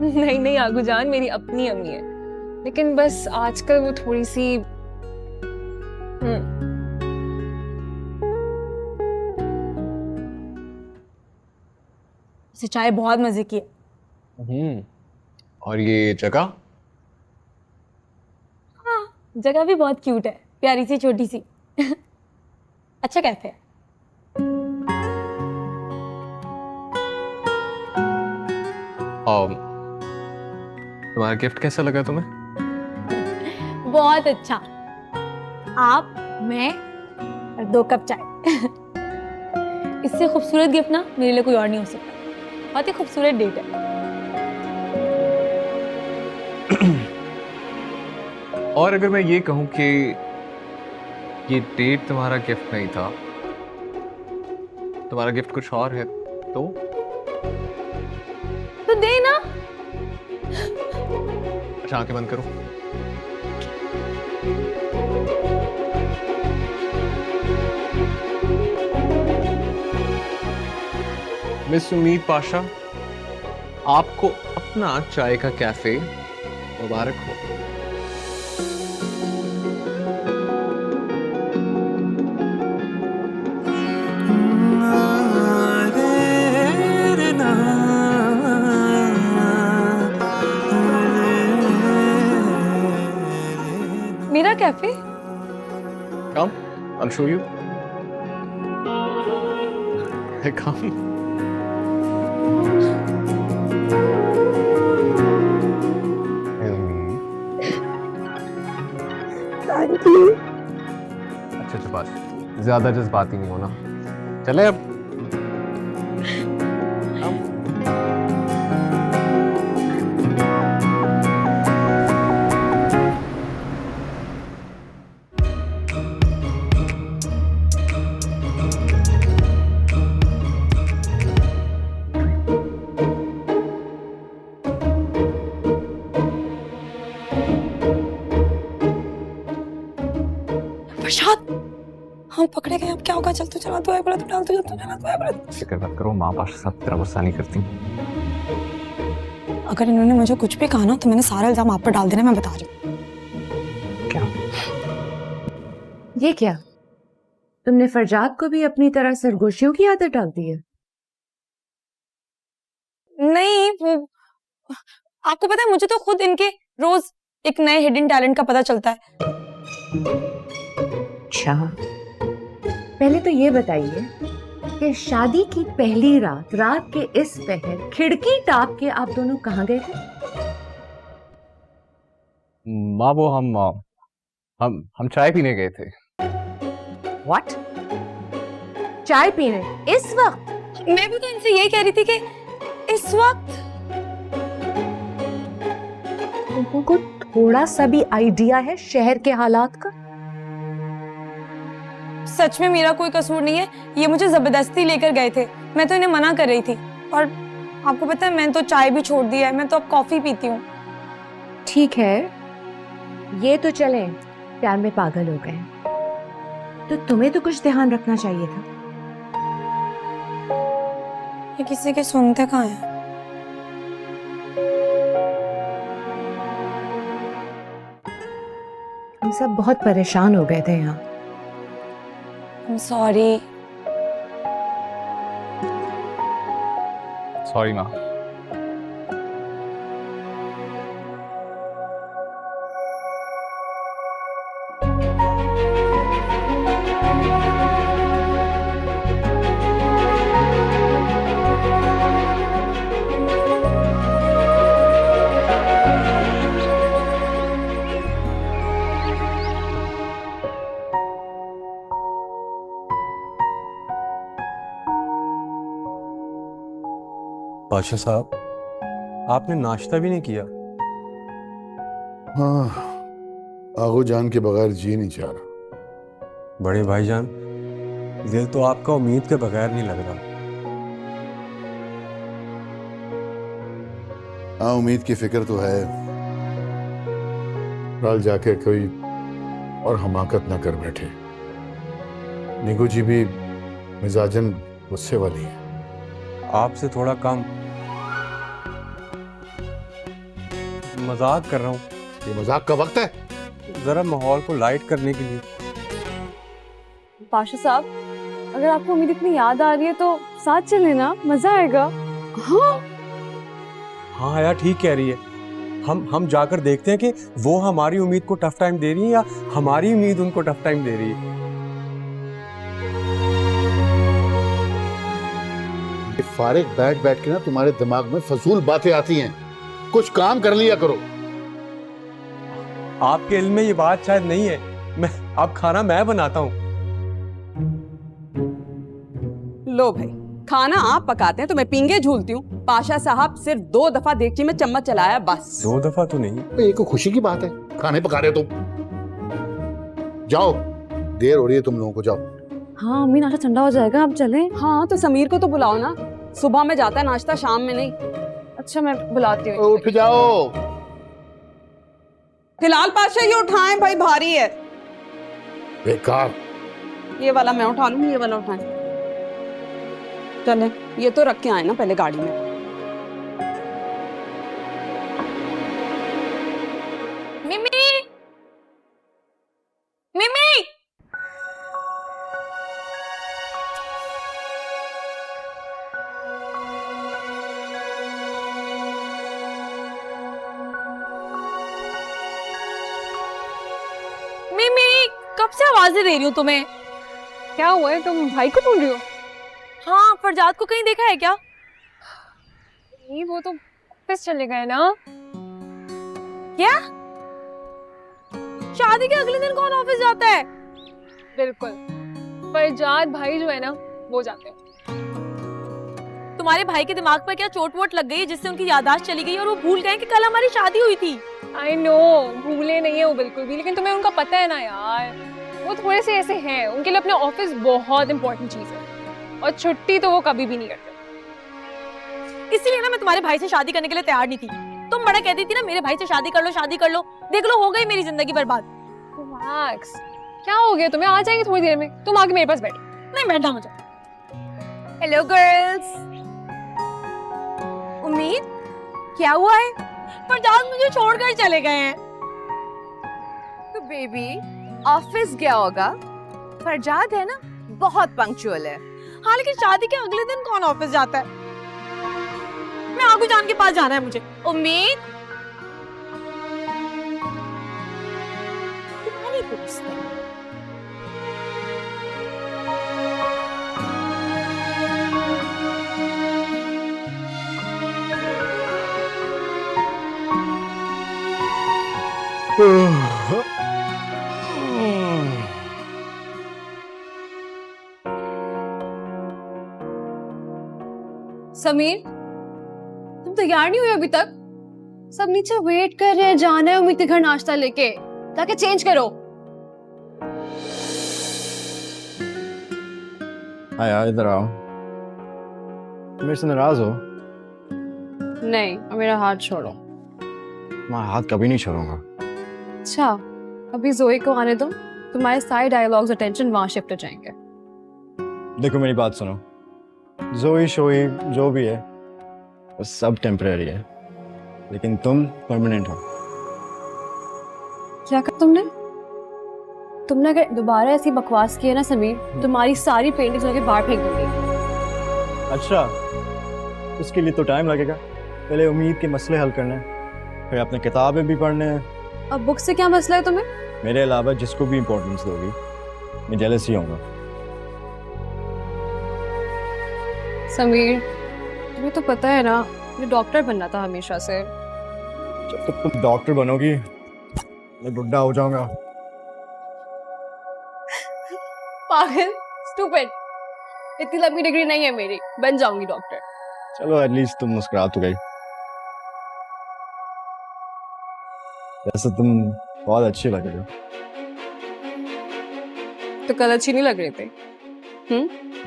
नहीं नहीं आगू जान, मेरी अपनी अम्मी है, लेकिन बस आजकल वो थोड़ी सी से चाय बहुत मजे की है। और ये जगह? हाँ, जगह भी बहुत क्यूट है, प्यारी सी छोटी सी। अच्छा कैफे है। तुम्हारा गिफ्ट कैसा लगा तुम्हें? बहुत अच्छा। आप, मैं और 2 कप चाय। इससे खूबसूरत गिफ्ट ना मेरे लिए कोई और नहीं हो सकता। बहुत ही खूबसूरत डेट है। और अगर मैं ये कहूं कि ये डेट तुम्हारा गिफ्ट नहीं था, तुम्हारा गिफ्ट कुछ और है, तो दे ना। अच्छा, आंखें बंद करो। मिस उम्मीद पाशा, आपको अपना चाय का कैफे मुबारक हो। मेरा cafe? Come, I'll show you. Come. Thank you. अच्छा बस, ज्यादा जज्बाती नहीं होना। चले अब। प्रसाद, हम पकड़े गए, अब क्या होगा? चल तू चला, तू है बोला तू डाल, तू चला, तू है बोला। फिक्र मत करो, माँ पाशा साहब तेरा गुस्सा नहीं करती। अगर इन्होंने मुझे कुछ भी कहा ना तो मैंने सारा इल्जाम आप पर डाल देना, मैं बता रही हूँ। ये क्या? तुमने फरजाद को भी अपनी तरह सरगोशियों की आदत डाल दी है? नहीं, वो आपको पता है, मुझे तो खुद इनके रोज एक नए हिडन टैलेंट का पता चलता है। अच्छा, पहले तो ये बताइए कि शादी की पहली रात के इस पहर खिड़की टाप के आप दोनों कहाँ गए थे? माँ, वो हम चाय पीने गए थे। What? चाय पीने इस वक्त? मैं भी तो इनसे यही कह रही थी कि इस वक्त लोगों को थोड़ा सा भी आइडिया है शहर के हालात का? सच में मेरा कोई कसूर नहीं है, ये मुझे जबरदस्ती लेकर गए थे। मैं तो इन्हें मना कर रही थी, और आपको पता है मैंने तो चाय भी छोड़ दी है, मैं तो अब कॉफी पीती हूँ। ठीक है, ये तो चले प्यार में पागल हो गए, तो तुम्हें तो कुछ ध्यान रखना चाहिए था। ये किसी के सुनते कहाँ हैं? हम सब बहुत परेशान हो गए थे यहाँ। I'm sorry. सॉरी माँ। बादशाह साहब, आपने नाश्ता भी नहीं किया। हाँ, आगू जान के बगैर जी नहीं चाह रहा। बड़े भाईजान, दिल तो आपका उम्मीद के बगैर नहीं लग रहा। हाँ, उम्मीद की फिक्र तो है, कल जाके कोई और हमाकत ना कर बैठे। निगू जी भी मिजाजन गुस्से वाली है। आपसे थोड़ा कम। मजाक कर रहा हूँ। ये मजाक का वक्त है? जरा माहौल को लाइट करने के लिए। पाशा साहब, अगर आपको उम्मीद इतनी याद आ रही है तो साथ चले ना, मजा आएगा। हाँ हाँ आया ठीक कह रही है। हम जाकर देखते हैं कि वो हमारी उम्मीद को टफ टाइम दे रही है या हमारी उम्मीद उनको टफ टाइम दे रही है। ये फारिग बैठ बैठ के ना तुम्हारे दिमाग में फजूल बातें आती हैं, कुछ काम कर लिया करो। आपके इल्म में ये बात शायद नहीं है। मैं अब खाना मैं बनाता हूँ। लो भाई, खाना आप पकाते हैं तो मैं पींगे झूलती हूँ। पाशा साहब सिर्फ 2 दफा देगची में चम्मच चलाया बस। 2 दफा तो नहीं। ये कोई खुशी की बात है, खाने पका रहे हो तुम। जाओ, देर हो रही है तुम लोगों को, जाओ। हाँ अम्मी नाश्ता ठंडा हो जाएगा, अब चलें। हाँ तो समीर को तो बुलाओ ना, सुबह में जाता है नाश्ता, शाम में नहीं। अच्छा मैं बुलाती हूँ। उठ जाओ। फिलहाल पाशा ये उठाएं भाई, भारी है। बेकार। ये वाला मैं उठा लूँ, ये वाला उठाएं। चले, ये तो रख के आए ना पहले गाड़ी में। मिमी, मिमी, मिमी, कब से आवाजें दे रही हूँ तुम्हें। क्या हुआ है, तुम भाई को ढूंढ रही हो? हाँ, फरजाद को कहीं देखा है क्या? नहीं, वो तो ऑफिस चले गए ना। क्या? शादी के अगले दिन कौन ऑफिस जाता है? बिल्कुल, फरजाद भाई जो है ना वो जाते हैं। तुम्हारे भाई के दिमाग पर क्या चोट वोट लग गई जिससे उनकी याददाश्त चली गई और वो भूल गए कि कल हमारी शादी हुई थी? आई नो, भूले नहीं है वो बिल्कुल भी, लेकिन तुम्हें उनका पता है ना यार, वो थोड़े से ऐसे हैं, उनके लिए अपने ऑफिस बहुत इंपॉर्टेंट चीज है और छुट्टी तो वो कभी भी नहीं करते। इसीलिए ना मैं तुम्हारे भाई से शादी करने के लिए तैयार नहीं थी। तुम बड़ा कहती थी ना मेरे भाई से शादी कर लो, शादी कर लो। देख लो, हो गई मेरी जिंदगी बर्बाद। मैक्स, क्या हो गया तुम्हें? आ जाएंगे थोड़ी देर में, तुम आके मेरे पास बैठो। नहीं बैठना मुझे। Hello girls. उम्मीद, क्या हुआ है? फरजाद मुझे छोड़कर चले गए हैं। तो बेबी ऑफिस गया होगा। फरजाद है ना, बहुत पंक्चुअल है। हाँ लेकिन शादी के अगले दिन कौन ऑफिस जाता है? मैं आगू जान के पास जाना है मुझे। उम्मीद, तुम्हारी दोस्त है। समीर, तुम तैयार नहीं हुए अभी तक? सब नीचे वेट कर रहे हैं, जाना है उम्मीद के घर नाश्ता लेके, जाके चेंज करो। आया इधर आओ। मेरे से नाराज हो? नहीं, अब मेरा हाथ छोड़ो। मैं हाथ कभी नहीं छोड़ूंगा। अच्छा, अभी जोई को आने दो, तुम्हारे सारे डायलॉग्स और टेंशन वहां शिफ्ट हो जाएंगे। देखो मेरी बात सुनो, जोई शोई जो भी है वो सब टेम्परेरी है, लेकिन तुम परमानेंट हो। क्या कहा तुमने? तुमने अगर दोबारा ऐसी बकवास की है ना समीर, तुम्हारी सारी पेंटिंग्स लेके बाहर फेंक दूंगी। अच्छा, उसके लिए तो टाइम लगेगा। पहले उम्मीद के मसले हल करने हैं, फिर अपने किताबें भी पढ़ने हैं। अब बुक से क्या मसला है तुम्हें? मेरे अलावा जिसको भी इम्पोर्टेंस दोगी मैं जेलस ही होऊंगा। समीर, तुम्हें तो पता है ना, मुझे डॉक्टर बनना था हमेशा से। जब तक तुम डॉक्टर बनोगी मैं बुढ़ा हो जाऊंगा। पागल, स्टूपिड। इतनी लंबी डिग्री नहीं है मेरी, बन जाऊंगी डॉक्टर। चलो एटलीस्ट तुम मुस्कुरा तो गई। वैसे तुम बहुत अच्छी लग रही हो। तो कल अच्छी नहीं लग रहे थे?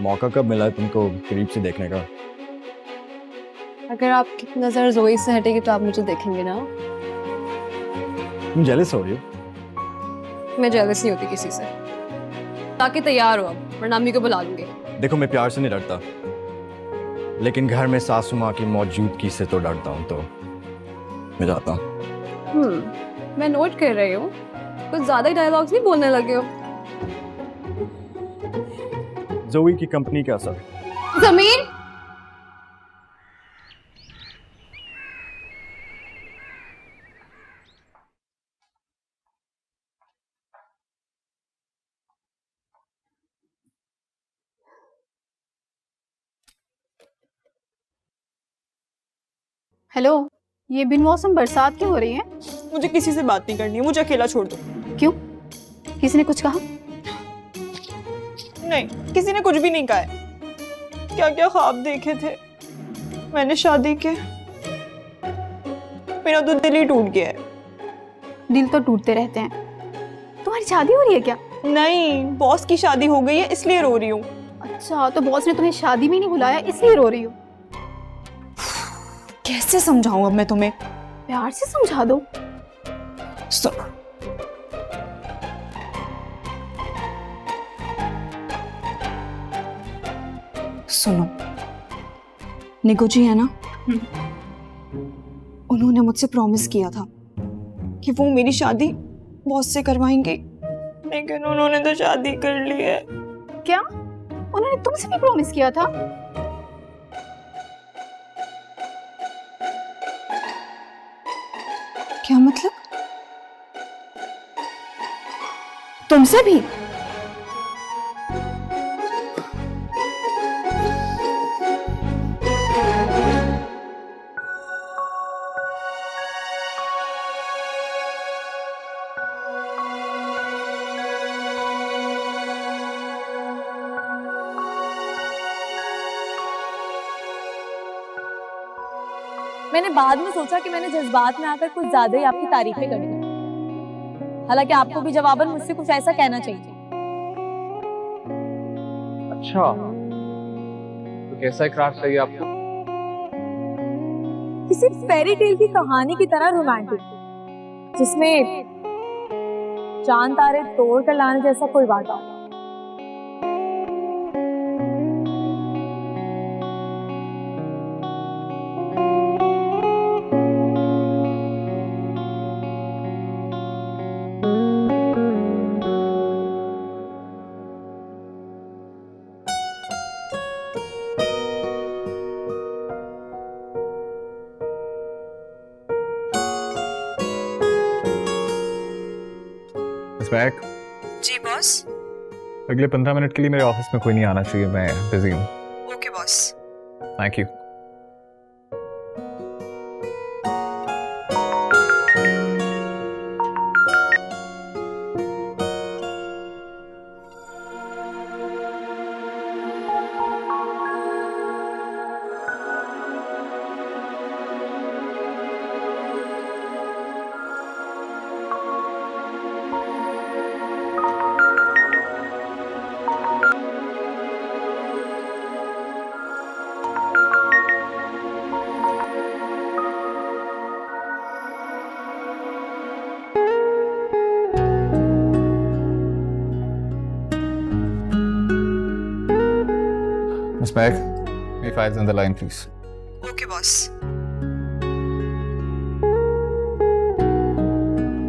मौका कब मिला है तुमको करीब से देखने का? अगर आपकी नजर जोई से हटेगी तो आप मुझे देखेंगे ना। तुम जेलस हो रही हो? मैं जेलस नहीं होती किसी से। ताकि तैयार हो अब, वरना अम्मी को बुला लूंगी। देखो मैं प्यार से नहीं डरता, लेकिन घर में सासू माँ की मौजूदगी से तो डरता हूँ, तो मैं जाता हूँ। मैं नोट कर रही हूँ, कुछ ज्यादा ही डायलॉग्स नहीं बोलने लगे हो। जोई की कंपनी का असर। जमीन, हेलो, ये बिन मौसम बरसात क्यों हो रही है? मुझे किसी से बात नहीं करनी है, मुझे अकेला छोड़ दो। क्यों? किसी ने कुछ कहा? नहीं, किसी ने कुछ भी नहीं कहा है। क्या क्या ख्वाब देखे थे मैंने शादी के, मेरा तो दिल ही टूट गया है। दिल तो टूटते रहते हैं। तुम्हारी शादी हो रही है क्या? नहीं, बॉस की शादी हो गई है इसलिए रो रही हूँ। अच्छा, तो बॉस ने तुम्हें शादी में नहीं बुलाया इसलिए रो रही हो? कैसे समझाऊं अब मैं तुम्हें? प्यार से समझा दो। सुनो, सुनो, निको जी है ना, उन्होंने मुझसे प्रॉमिस किया था कि वो मेरी शादी बॉस से करवाएंगे, लेकिन उन्होंने तो शादी कर ली है। क्या? उन्होंने तुमसे भी प्रॉमिस किया था? क्या मतलब? तुमसे भी? मैंने बाद में सोचा कि मैंने जज्बात में आकर कुछ ज्यादा ही आपकी तारीफें कर दी। हालांकि आपको भी जवाबन मुझसे कुछ ऐसा कहना चाहिए। अच्छा, तो कैसा इकरार चाहिए आपको? किसी फेरी टेल की कहानी की तरह रोमांटिक, जिसमें चांद तारे तोड़ कर लाने जैसा कोई वादा हो। बैक। जी बॉस। अगले 15 मिनट के लिए मेरे ऑफिस में कोई नहीं आना चाहिए, मैं बिजी हूँ। Okay boss. Thank you. Miss Meg, your file's on the line, please. Okay boss.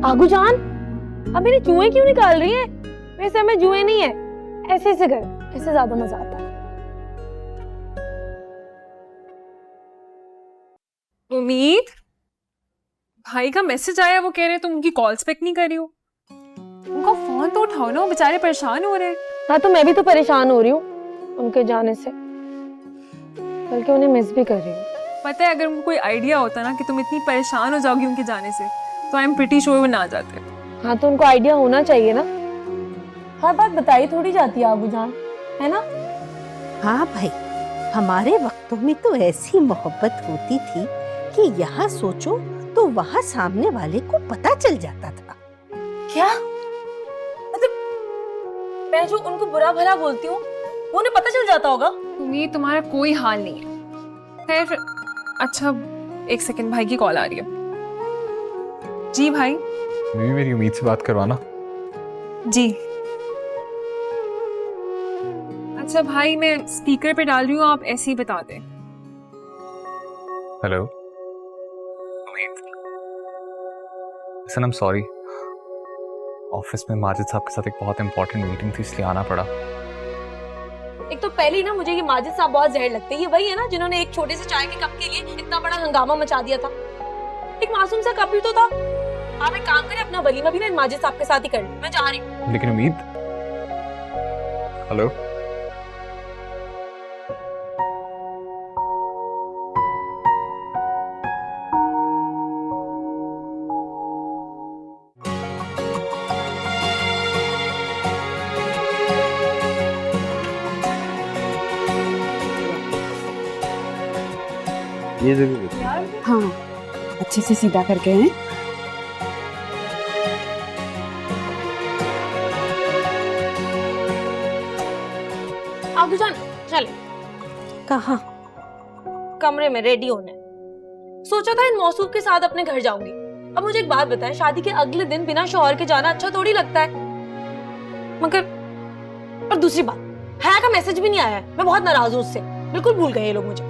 आगू जान, अब मेरे जुए क्यों निकाल रही है? मेरे सर में जुए नहीं है। ऐसे ऐसे कर, ऐसे ज्यादा मजा आता है। उम्मीद, भाई का मैसेज आया, वो कह रहे तुम उनकी कॉल्स पिक नहीं कर रही हो। उनका फोन तो उठाओ ना, वो बेचारे परेशान हो रहे हैं। हाँ, तो मैं भी तो परेशान हो रही हूँ उनके जाने से, बल्कि उन्हें मिस भी कर रही हूँ। पता है, अगर उनको कोई आइडिया होता ना कि तुम इतनी परेशान हो जाओगी उनके जाने से, तो आई एम प्रीटी श्योर वो ना जाते। हाँ, तो उनको आइडिया होना चाहिए ना। हर बात बताई थोड़ी जाती है आगू जान, है ना? हाँ भाई, हमारे वक्तों में तो ऐसी मोहब्बत होती थी कि यहाँ सोचो तो वहाँ सामने वाले को पता चल जाता था। क्या मतलब मैं जो उनको बुरा भला बोलती हूँ वो उन्हें पता चल जाता होगा? उम्मीद, तुम्हारा कोई हाल नहीं है। खैर, अच्छा एक सेकंड, भाई की कॉल आ रही है। जी भाई। मेरी उम्मीद से बात करवाना। जी। अच्छा भाई, मैं स्पीकर पे डाल रही हूँ, आप ऐसे ही बता दें। हेलो उम्मीद, listen, I am sorry, office में माजिद साहब के साथ एक बहुत इंपॉर्टेंट मीटिंग थी, इसलिए आना पड़ा। एक तो पहले ही ना मुझे ये माजिद साहब बहुत जहर लगते हैं। ये वही है ना जिन्होंने एक छोटे से चाय के कप के लिए इतना बड़ा हंगामा मचा दिया था। एक मासूम सा कप ही तो था। आप एक काम करें, अपना वलीमा भी ना माजिद साहब के साथ ही कर लो। मैं जा रही हूँ। लेकिन उम्मीद, हेलो, ये जरूर हाँ अच्छे से सीधा करके हैं। आगू जान चले। कहाँ? कमरे में रेडी होने। सोचा था इन मौसूफ के साथ अपने घर जाऊंगी। अब मुझे एक बात बताएं, शादी के अगले दिन बिना शौहर के जाना अच्छा थोड़ी लगता है। मगर और दूसरी बात, हया का मैसेज भी नहीं आया है। मैं बहुत नाराज हूँ उससे। बिल्कुल भूल गए ये लोग मुझे।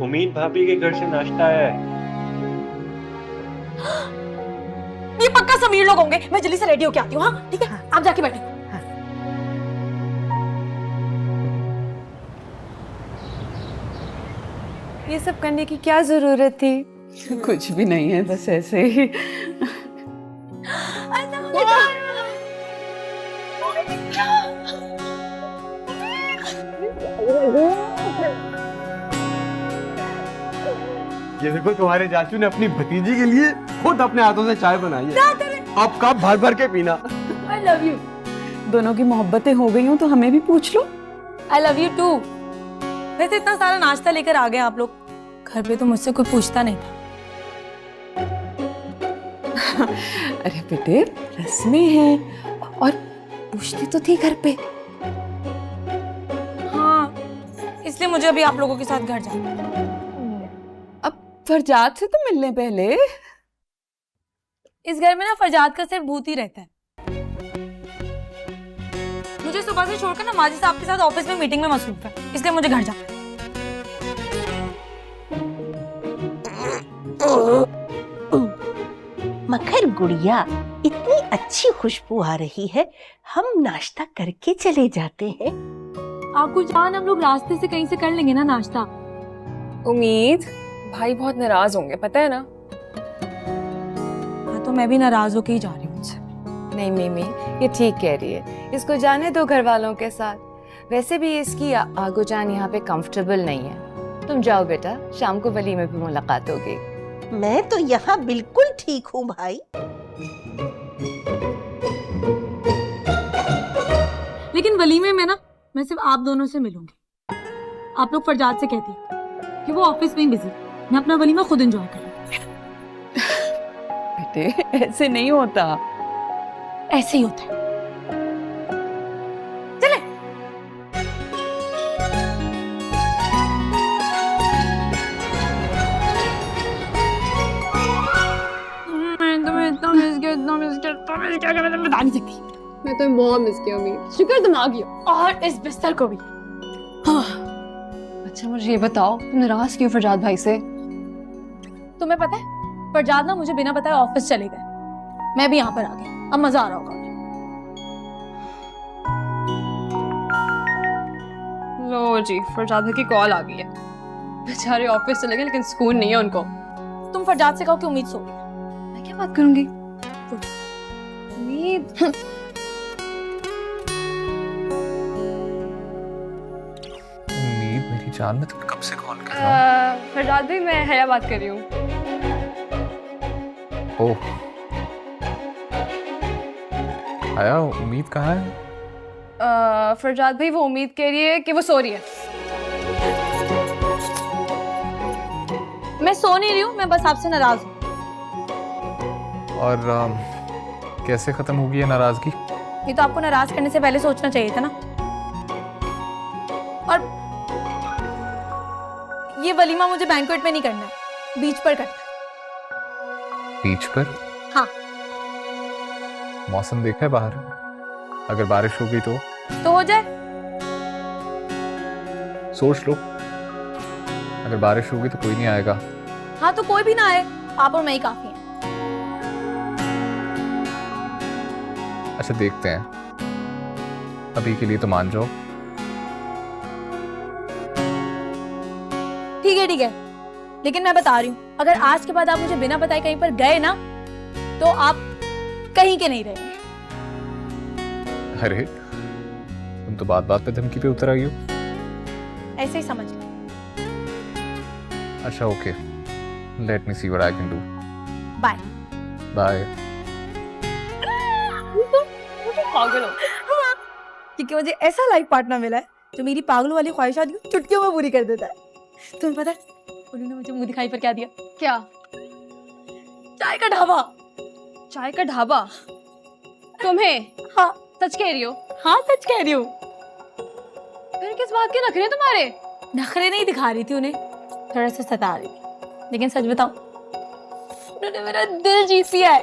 उम्मीद भाभी के घर से नाश्ता आया है। ये पक्का समीर लोग होंगे। मैं जल्दी से रेडी होके आती हूँ। हाँ ठीक है, आप जाके बैठो। ये सब करने की क्या जरूरत थी? कुछ भी नहीं है, बस ऐसे ही। ये देखो तुम्हारे चाचू ने अपनी भतीजी के लिए खुद अपने हाथों से चाय बनाई है। अब कप भर भर के पीना। I love you। दोनों की मोहब्बतें हो गई हूँ तो हमें भी पूछ लो। I love you too। वैसे इतना सारा नाश्ता लेकर आ गए आप लोग। घर पे तो मुझसे कोई पूछता नहीं था। अरे बेटे रस्में हैं और पूछती तो थी घर पे। हाँ, इसलिए मुझे अभी आप लोगों के साथ घर जाना है। अब फरजाद से तो मिलने पहले। इस घर में ना फरजाद का सिर्फ भूत ही रहता है। मुझे सुबह से छोड़कर ना माजी साहब के साथ ऑफिस में मीटिंग में मसरूफ है, इसलिए मुझे घर जाना है। मगर गुड़िया, इतनी अच्छी खुशबू आ रही है, हम नाश्ता करके चले जाते हैं। आपको जान, हम लोग रास्ते से कहीं से कर लेंगे ना नाश्ता। उम्मीद भाई बहुत नाराज होंगे, पता है ना। हाँ तो मैं भी नाराज होके ही जा रही हूँ उनसे। नहीं मिमी, ये ठीक कह रही है, इसको जाने दो घर वालों के साथ। वैसे भी इसकी आगू जान यहाँ पे कंफर्टेबल नहीं है। तुम जाओ बेटा, शाम को वली में भी मुलाकात होगी। मैं तो यहाँ बिल्कुल ठीक हूँ भाई। लेकिन वलीमे में ना मैं सिर्फ आप दोनों से मिलूंगी। आप लोग फरजाद से कहती कि वो ऑफिस में ही बिजी, मैं अपना वलीमा खुद एंजॉय करूँ। बेटे ऐसे नहीं होता। ऐसे ही होता है। चले। मैं तुम्हें इतना मिस किया, इतना मिस किया, इतना मिस किया कि मैं तुम्हें बता नहीं सकती। मैं तुम्हें बहुत मिस किया उम्मीद। शुक्र तुम आ गई हो। और इस बिस्तर को भी। अच्छा मुझे ये बताओ, तुम नाराज क्यों फरजाद भाई से? तुम्हें पता है फरजाद ना मुझे बिना बताए ऑफिस चले गए। मैं भी यहाँ पर आ गई। अब मजा आ रहा होगा। लो जी, फरजाद भाई की कॉल आ गई है। बेचारे ऑफिस चले गए लेकिन सुकून नहीं है उनको। तुम फरजाद से कहो कि उम्मीद सो गई। मैं क्या बात करूंगी? उम्मीद मेरी जान, में तुम्हें कब से कॉल कर रहा हूँ। फरजाद भाई, मैं हया बात कर रही हूँ। ओह आया, उम्मीद कहाँ है? फरजाद भाई वो उम्मीद कह रही है कि वो सो रही है। मैं सो नहीं रही हूँ, मैं बस आपसे नाराज हूँ। और कैसे खत्म होगी ये नाराजगी? ये तो आपको नाराज करने से पहले सोचना चाहिए था ना। और ये वलीमा मुझे बैंक्वेट में नहीं करना है, बीच पर करना है। बीच पर? हाँ। मौसम देखा है बाहर? अगर बारिश हो गई तो हो जाए। सोच लो, अगर बारिश होगी तो कोई नहीं आएगा। हाँ तो कोई भी ना आए, आप और मैं ही काफी हैं। अच्छा देखते हैं, अभी के लिए तो मान जाओ। ठीक है, लेकिन मैं बता रही हूँ, अगर आज के बाद आप मुझे बिना बताए कहीं पर गए ना तो आप कहीं के नहीं रहेंगे। अरे तुम तो बात बात पे धमकी पे उतर आई हो। ऐसे ही समझ लो। अच्छा okay, let me see what I can do. Bye bye. पागल हो, क्योंकि मुझे ऐसा लाइफ पार्टनर मिला है जो मेरी पागलों वाली ख्वाहिशात चुटकियों में पूरी कर देता है। तुम्हें पता है उन्होंने मुझे मुंह दिखाई पर क्या दिया? क्या? चाय का ढाबा। चाय का ढाबा? तुम्हें? हाँ सच कह रही हो? हाँ सच कह रही हूँ। फिर किस बात के नखरे तुम्हारे? नखरे नहीं दिखा रही थी, उन्हें थोड़ा सा सता रही थी। लेकिन सच बताऊं, उन्होंने मेरा दिल जीत लिया है।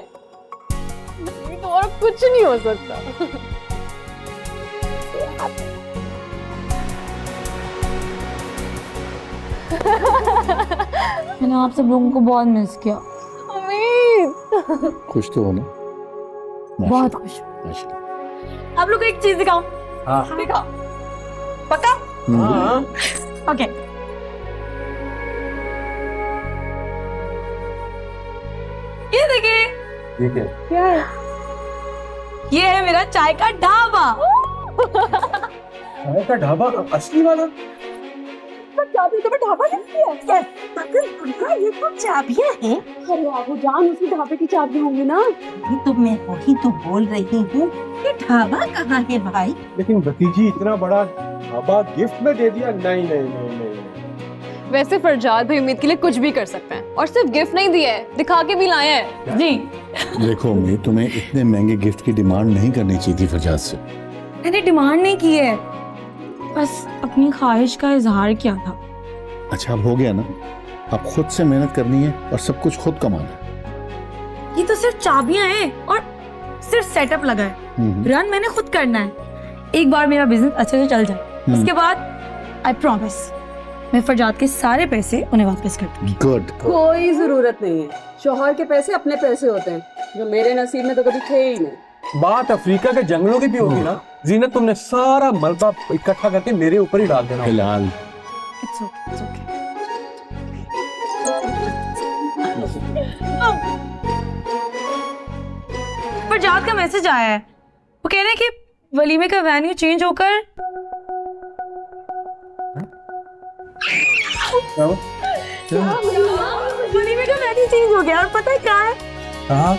तो और कुछ नहीं हो सकता। मैंने आप सब लोगों को बहुत मिस किया। उम्मीद। खुश तो हो ना? बहुत खुश। आप लोग को एक चीज दिखाऊं? हाँ। दिखाओ। पक्का? हाँ। ओके। ये देखिए। ठीक है। क्या है? ये है मेरा चाय का ढाबा। चाय का ढाबा असली वाला? चाबी तो ढाबा लिखती है। ये तो चाबियां हैं। अरे आगो जान, उसी ढाबे की चाबी होंगी ना। ये तो मैं वही तो बोल रही हूँ, ये ढाबा कहाँ है भाई? लेकिन भतीजी इतना बड़ा ढाबा गिफ्ट में दे दिया? नहीं नहीं नहीं नहीं। वैसे फरजाद भाई उम्मीद के लिए कुछ भी कर सकते हैं, और सिर्फ गिफ्ट नहीं दिया है, दिखा के भी लाए हैं। जी देखो उम्मीद, तुम्हें इतने महंगे गिफ्ट की डिमांड नहीं करनी चाहिए थी फरजाद से। मैंने डिमांड नहीं की है, बस अपनी ख्वाहिश का इजहार किया था। अच्छा अब हो गया ना, अब खुद से मेहनत करनी है और सब कुछ खुद कमाना है। ये तो सिर्फ चाबियां हैं और सिर्फ सेटअप लगा है। रन मैंने खुद करना है। एक बार मेरा बिजनेस अच्छे से चल जाए, उसके बाद आई प्रॉमिस मैं फरजाद के सारे पैसे उन्हें वापस कर दूंगी। गुड। कोई जरूरत नहीं है, शौहर के पैसे अपने पैसे होते हैं, जो मेरे नसीब में तो कभी थे ही नहीं। बात अफ्रीका के जंगलों की भी होगी ना जीनत, तुमने सारा मलबा इकट्ठा करके मेरे ऊपर ही डाल देना। फिलहाल It's okay, it's okay. Farzad का मैसेज आया है, वो कह रहे हैं कि वलीमे का वेन्यू चेंज होकर वलीमे का वेन्यू चेंज हो गया, और पता है क्या है? हाँ